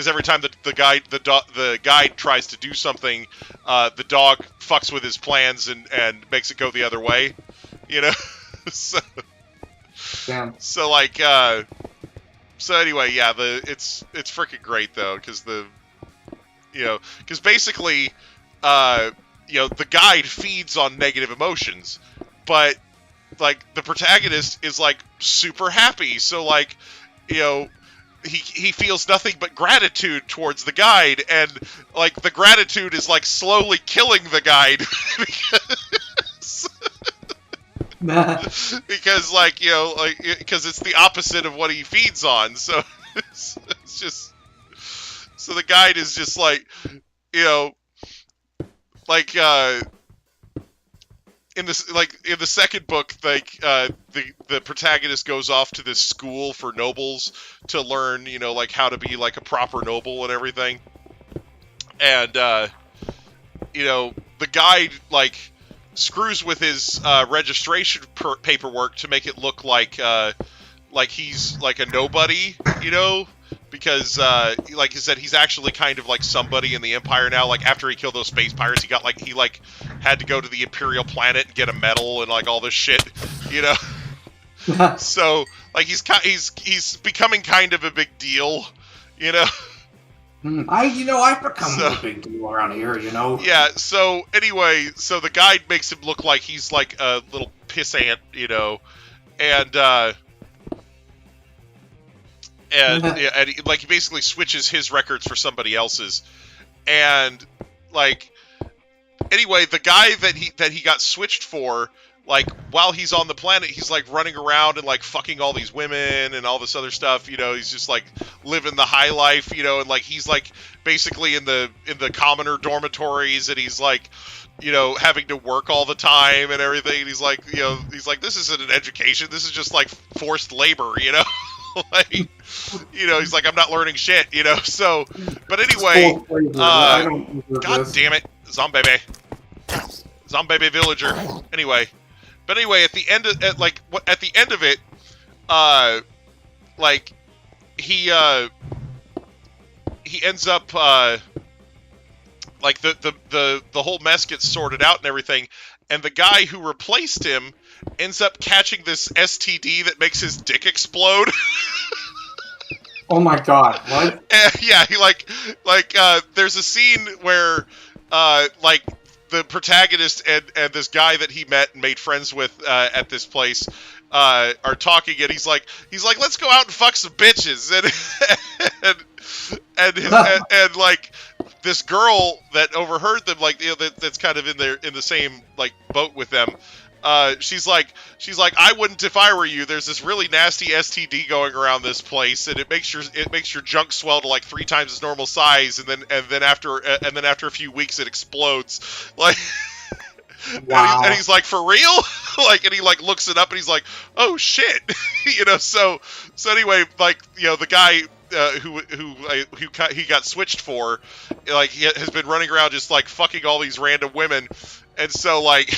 every time the guide tries to do something, the dog fucks with his plans and makes it go the other way, you know. So, damn. So like so anyway, yeah, it's freaking great though, because basically, you know, the guide feeds on negative emotions, but like the protagonist is like super happy, so like, you know, he feels nothing but gratitude towards the guide, and like the gratitude is like slowly killing the guide. because like because it's the opposite of what he feeds on. So it's just so the guide is just like like in the second book, like the protagonist goes off to this school for nobles to learn like how to be like a proper noble and everything, and the guide like screws with his registration paperwork to make it look like he's like a nobody, because like he said, he's actually kind of like somebody in the Empire now. Like after he killed those space pirates, he had to go to the Imperial planet and get a medal and like all this shit, So like he's becoming kind of a big deal, I've become a big deal around here, Yeah, so anyway, so the guide makes him look like he's like a little pissant, and like he basically switches his records for somebody else's. And like anyway, the guy that he got switched for, like while he's on the planet, he's like running around and like fucking all these women and all this other stuff, he's just like living the high life, and like he's like basically in the commoner dormitories, and he's like having to work all the time and everything, and he's like this isn't an education, this is just like forced labor, like he's like, I'm not learning shit, so but anyway, god damn it, zombie villager. Anyway, at the end of it, like he ends up like the whole mess gets sorted out and everything, and the guy who replaced him ends up catching this STD that makes his dick explode. Oh my god, what? Yeah, he there's a scene where like the protagonist and this guy that he met and made friends with at this place are talking, and he's like, let's go out and fuck some bitches, and like this girl that overheard them, like that's kind of in the same like boat with them. She's like, I wouldn't if I were you. There's this really nasty STD going around this place, and it makes your junk swell to like 3 times its normal size, and then after a few weeks it explodes. Like, wow. And he's like, for real? Like, and he like looks it up, and he's like, oh shit, So anyway, like the guy who he got switched for, like he has been running around just like fucking all these random women, and so like.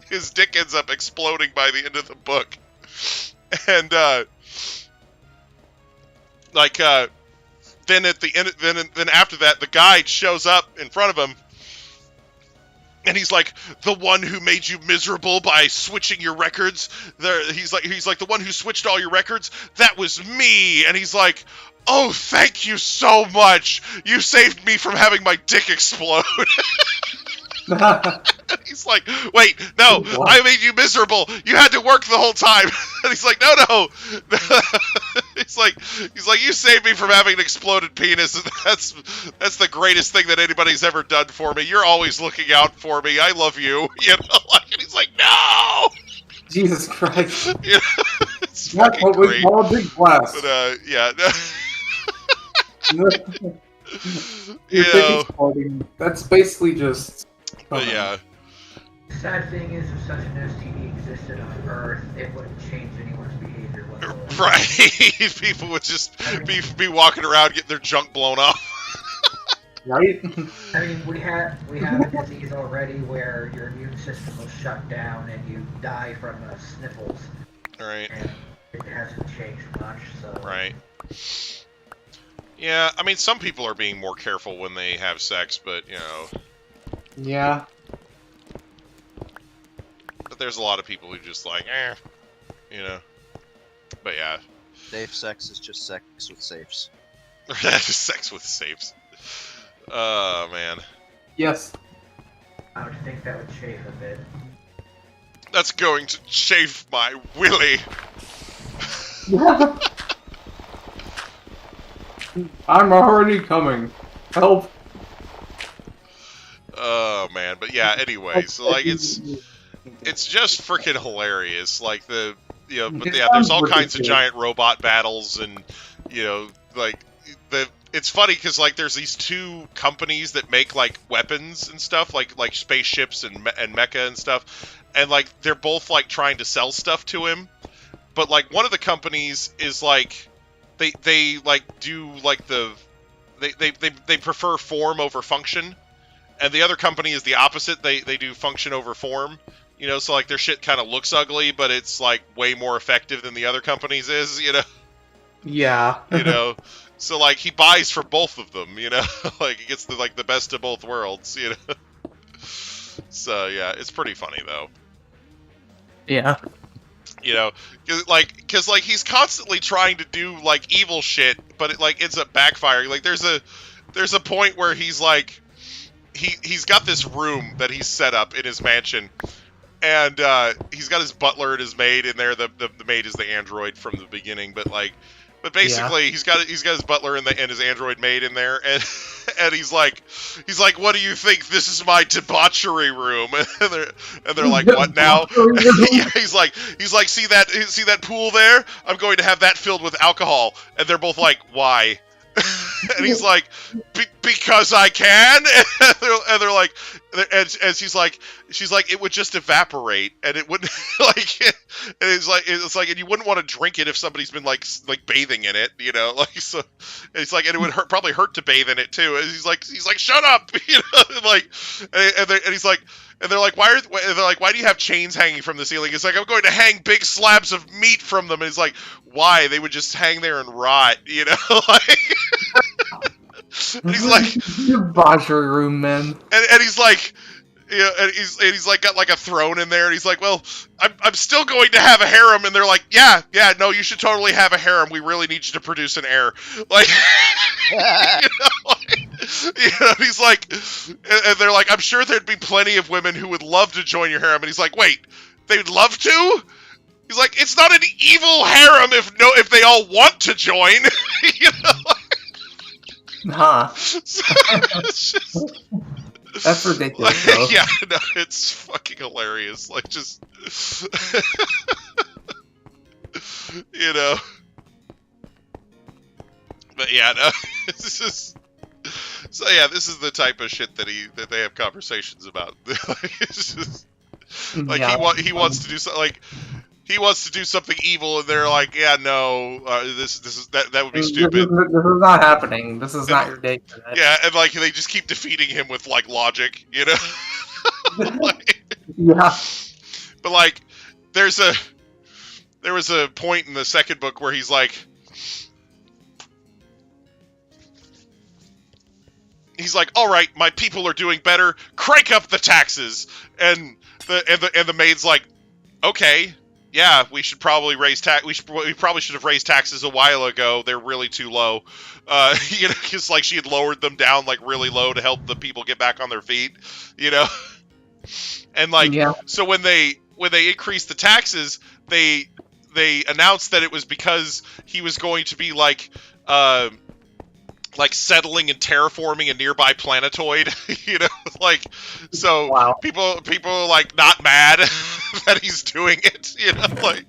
His dick ends up exploding by the end of the book, and then at the end, then after that, the guide shows up in front of him, and he's like, the one who made you miserable by switching your records. He's like the one who switched all your records. That was me, and he's like, oh, thank you so much. You saved me from having my dick explode. He's like, wait, no, what? I made you miserable. You had to work the whole time. And he's like, no. He's like, you saved me from having an exploded penis. And that's the greatest thing that anybody's ever done for me. You're always looking out for me. I love you. And he's like, no. Jesus Christ. It's fucking what great. We call a big blast. But, yeah. That's basically just. But yeah. The sad thing is, if such an STD existed on Earth, it wouldn't change anyone's behavior whatsoever. Right. People would just be walking around getting their junk blown off. Right? I mean, we have a disease already where your immune system will shut down and you die from sniffles. Right. And it hasn't changed much, so. Right. Yeah, I mean, some people are being more careful when they have sex, but, Yeah. But there's a lot of people who just like, But yeah. Safe sex is just sex with safes. Just sex with safes. Oh, man. Yes. I would think that would shave a bit. That's going to chafe my willy. I'm already coming. Help. Oh man, but yeah. Anyway, so like it's it's just freaking hilarious. Like but It yeah, there's sounds all kinds of ridiculous. giant robot battles, and like it's funny because like there's these two companies that make like weapons and stuff, like spaceships and mecha and stuff, and like they're both like trying to sell stuff to him, but like one of the companies is like they like do like they prefer form over function, and the other company is the opposite. They do function over form. So like their shit kind of looks ugly, but it's like way more effective than the other company's is. Yeah. So like he buys for both of them. Like he gets the best of both worlds. So yeah, it's pretty funny though. Yeah. Because he's constantly trying to do like evil shit, but it like ends up backfiring. Like there's a point where he's like he's got this room that he's set up in his mansion, and he's got his butler and his maid in there. The maid is the android from the beginning, but basically he's got his butler and his android maid in there, and he's like, what do you think? This is my debauchery room, and they're like, what now? Yeah, he's like, see that pool there? I'm going to have that filled with alcohol, and they're both like, why? And he's like, because I can, and they're like, and she's like, it would just evaporate, and it wouldn't like, and it's like, and you wouldn't want to drink it if somebody's been like bathing in it, so. And it's like, and it would probably hurt to bathe in it too. And he's like, shut up, and like, and he's like. And they're like, why do you have chains hanging from the ceiling? It's like, I'm going to hang big slabs of meat from them. And he's like, why? They would just hang there and rot, like. And he's like, debauchery room, man. And he's like, and he's like got like a throne in there, and he's like, well, I'm still going to have a harem, and they're like, yeah, no, you should totally have a harem. We really need you to produce an heir, like. He's like, and they're like, I'm sure there'd be plenty of women who would love to join your harem, and he's like, wait, they'd love to? He's like, it's not an evil harem if they all want to join, Huh. So, it's just, That's ridiculous, though. yeah, no, it's fucking hilarious. Like, just, But yeah, no, it's just. So yeah, this is the type of shit that they have conversations about. It's just, like, Yeah. he wants to do something like. He wants to do something evil, and they're like, "Yeah, no, that would be stupid." This is not happening. This is not your date for that. Yeah, and like they just keep defeating him with like logic, Like, Yeah. but like, there was a point in the second book where he's like, "All right, my people are doing better. Crank up the taxes." And the maid's like, "Okay. Yeah, we should probably raise we probably should have raised taxes a while ago. They're really too low, because like she had lowered them down like really low to help the people get back on their feet, And like, Yeah. so when they increased the taxes, they announced that it was because he was going to be like settling and terraforming a nearby planetoid, like, so Wow. people are like not mad that he's doing it, like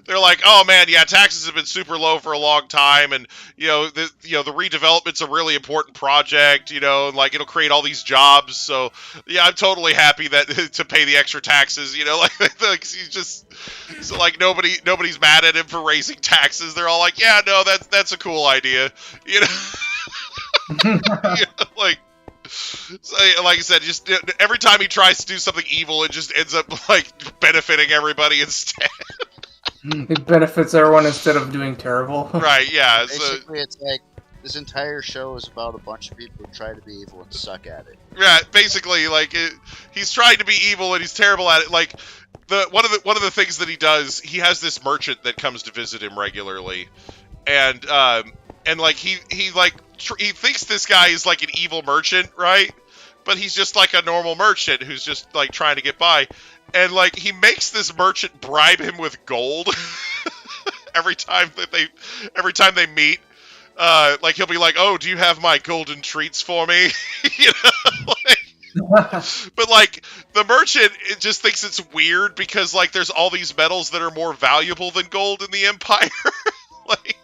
they're like, oh man, yeah, taxes have been super low for a long time, and the redevelopment's a really important project, and like it'll create all these jobs, so yeah, I'm totally happy that to pay the extra taxes, like he's just, so like nobody's mad at him for raising taxes. They're all like, yeah, no, that's a cool idea, like, so, like I said, just every time he tries to do something evil, it just ends up like benefiting everybody instead. It benefits everyone instead of doing terrible. Right? Yeah. Basically, it's like this entire show is about a bunch of people who try to be evil and suck at it. Yeah. Basically, like he's trying to be evil and he's terrible at it. Like one of the things that he does, he has this merchant that comes to visit him regularly, and like he thinks this guy is like an evil merchant, right? But he's just like a normal merchant who's just like trying to get by, and like he makes this merchant bribe him with gold every time they meet. Like he'll be like, "Oh, do you have my golden treats for me?" Like, But like the merchant, it just thinks it's weird because like there's all these metals that are more valuable than gold in the Empire, like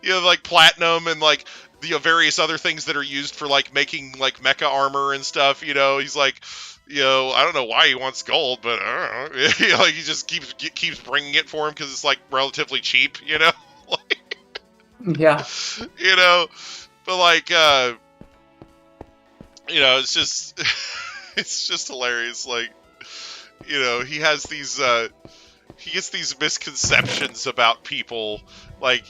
like platinum and like the various other things that are used for like making like mecha armor and stuff. He's like, I don't know why he wants gold, but I don't know. Like he just keeps bringing it for him because it's like relatively cheap. Like, Yeah. But like it's just it's just hilarious. Like, he has these he gets these misconceptions about people, like,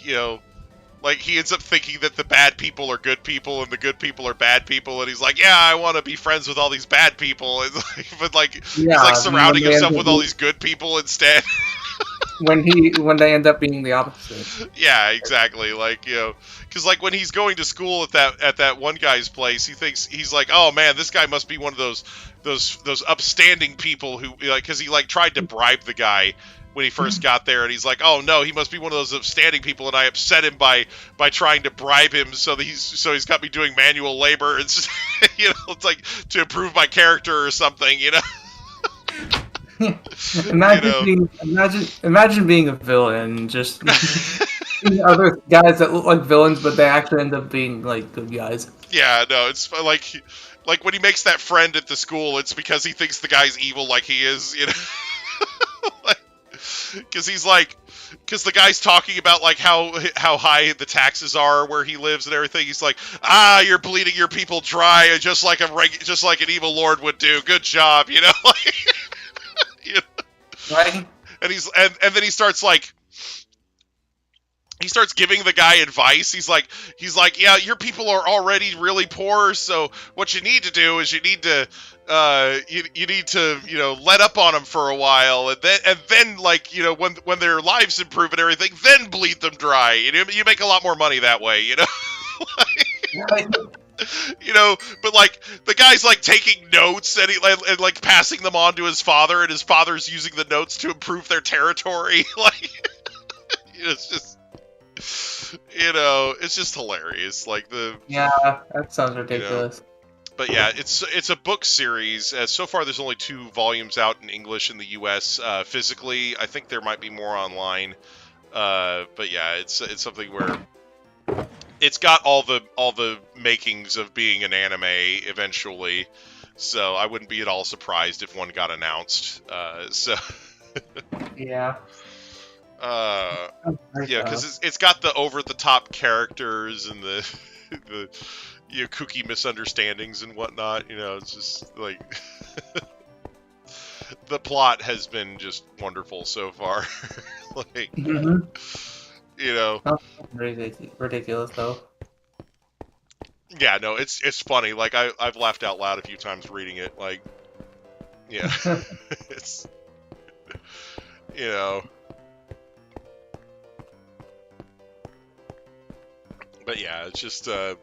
like he ends up thinking that the bad people are good people and the good people are bad people, and he's like, yeah, I want to be friends with all these bad people, and but like he's like surrounding himself with all these good people instead. when they end up being the opposite. Yeah, exactly. Like, because like when he's going to school at that one guy's place, he's like, oh man, this guy must be one of those upstanding people who, like, because he like tried to bribe the guy when he first got there, and he's like, oh no, he must be one of those upstanding people, and I upset him by trying to bribe him, so he's got me doing manual labor, and it's like to improve my character or something, Imagine being a villain, just seeing other guys that look like villains, but they actually end up being like good guys. Yeah, no, it's like when he makes that friend at the school, it's because he thinks the guy's evil like he is, because he's like, because the guy's talking about like how high the taxes are where he lives and everything. He's like, you're bleeding your people dry, just like an evil lord would do. Good job, Right? And and then he starts giving the guy advice. He's like, yeah, your people are already really poor, so what you need to do is you need to let up on them for a while, and then like, when their lives improve and everything, then bleed them dry. You make a lot more money that way, but like the guy's like taking notes and and like passing them on to his father, and his father's using the notes to improve their territory. Like, it's just, it's just hilarious. Like that sounds ridiculous. But yeah, it's a book series. So far, there's only 2 volumes out in English in the U.S. Physically, I think there might be more online. But yeah, it's something where it's got all the makings of being an anime eventually. So I wouldn't be at all surprised if one got announced. Yeah. Yeah, because it's got the over the top characters and the kooky misunderstandings and whatnot. It's just like the plot has been just wonderful so far. Like, ridiculous though. Yeah, no, it's funny. Like I've laughed out loud a few times reading it. Like, yeah, it's But yeah, it's just but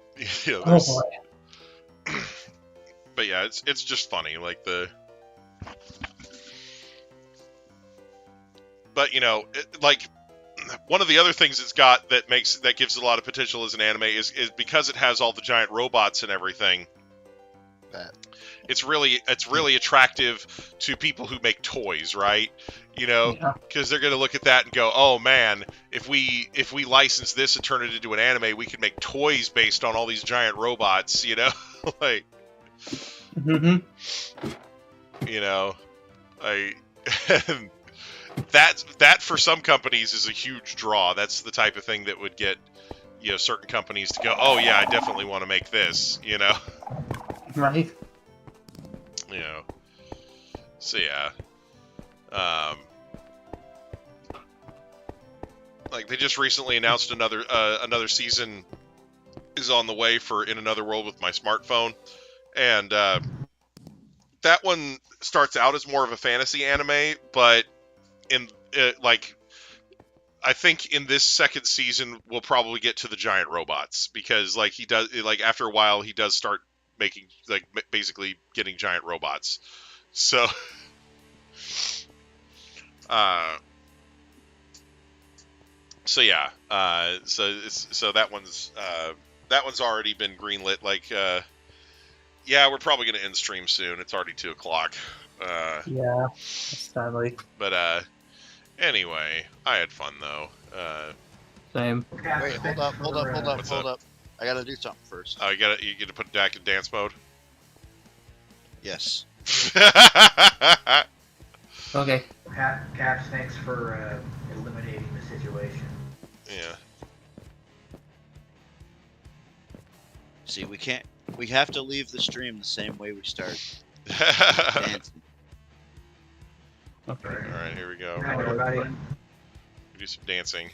yeah, it's just funny, like but like one of the other things it's got that gives it a lot of potential as an anime is because it has all the giant robots and everything. It's really attractive to people who make toys, right? Because they're going to look at that and go, "Oh man, if we license this and turn it into an anime, we can make toys based on all these giant robots." Like, that for some companies is a huge draw. That's the type of thing that would get certain companies to go, "Oh yeah, I definitely want to make this." Right. So yeah, like they just recently announced another season is on the way for In Another World with My Smartphone, and that one starts out as more of a fantasy anime, but I think in this second season we'll probably get to the giant robots, because like he does, like after a while he does start making, like, basically getting giant robots. So yeah, so that one's already been greenlit. Like yeah, we're probably gonna end stream soon. It's already 2 o'clock. Yeah, sadly. But anyway, I had fun though. Same. Wait, hold up. What's Hold up? up. I gotta do something first. You get to put it back in dance mode. Yes. Okay. Caps, thanks for eliminating the situation. Yeah. See, we have to leave the stream the same way we start. Dancing. Okay. All right, here we go. Good night, everybody. We do some dancing.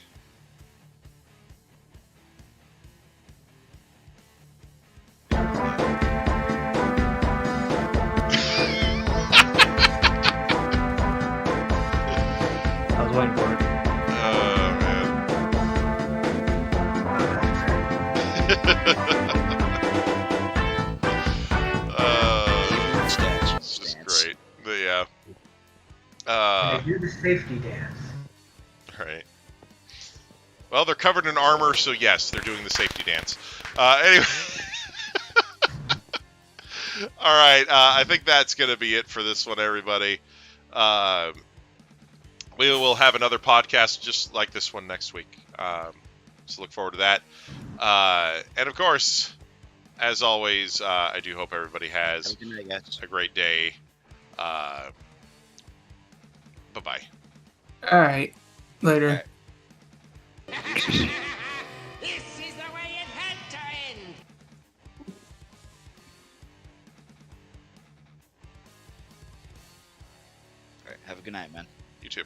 I was waiting for it. Oh man. This is great. But yeah. They do the safety dance. Right. Well, they're covered in armor, so yes, they're doing the safety dance. Anyway. All right. I think that's going to be it for this one, everybody. We will have another podcast just like this one next week. So look forward to that. And of course, as always, I do hope everybody has Have a good night, guys. a great day. Bye-bye. All right. Later. This is the way it had to end. All right, have a good night, man. You too.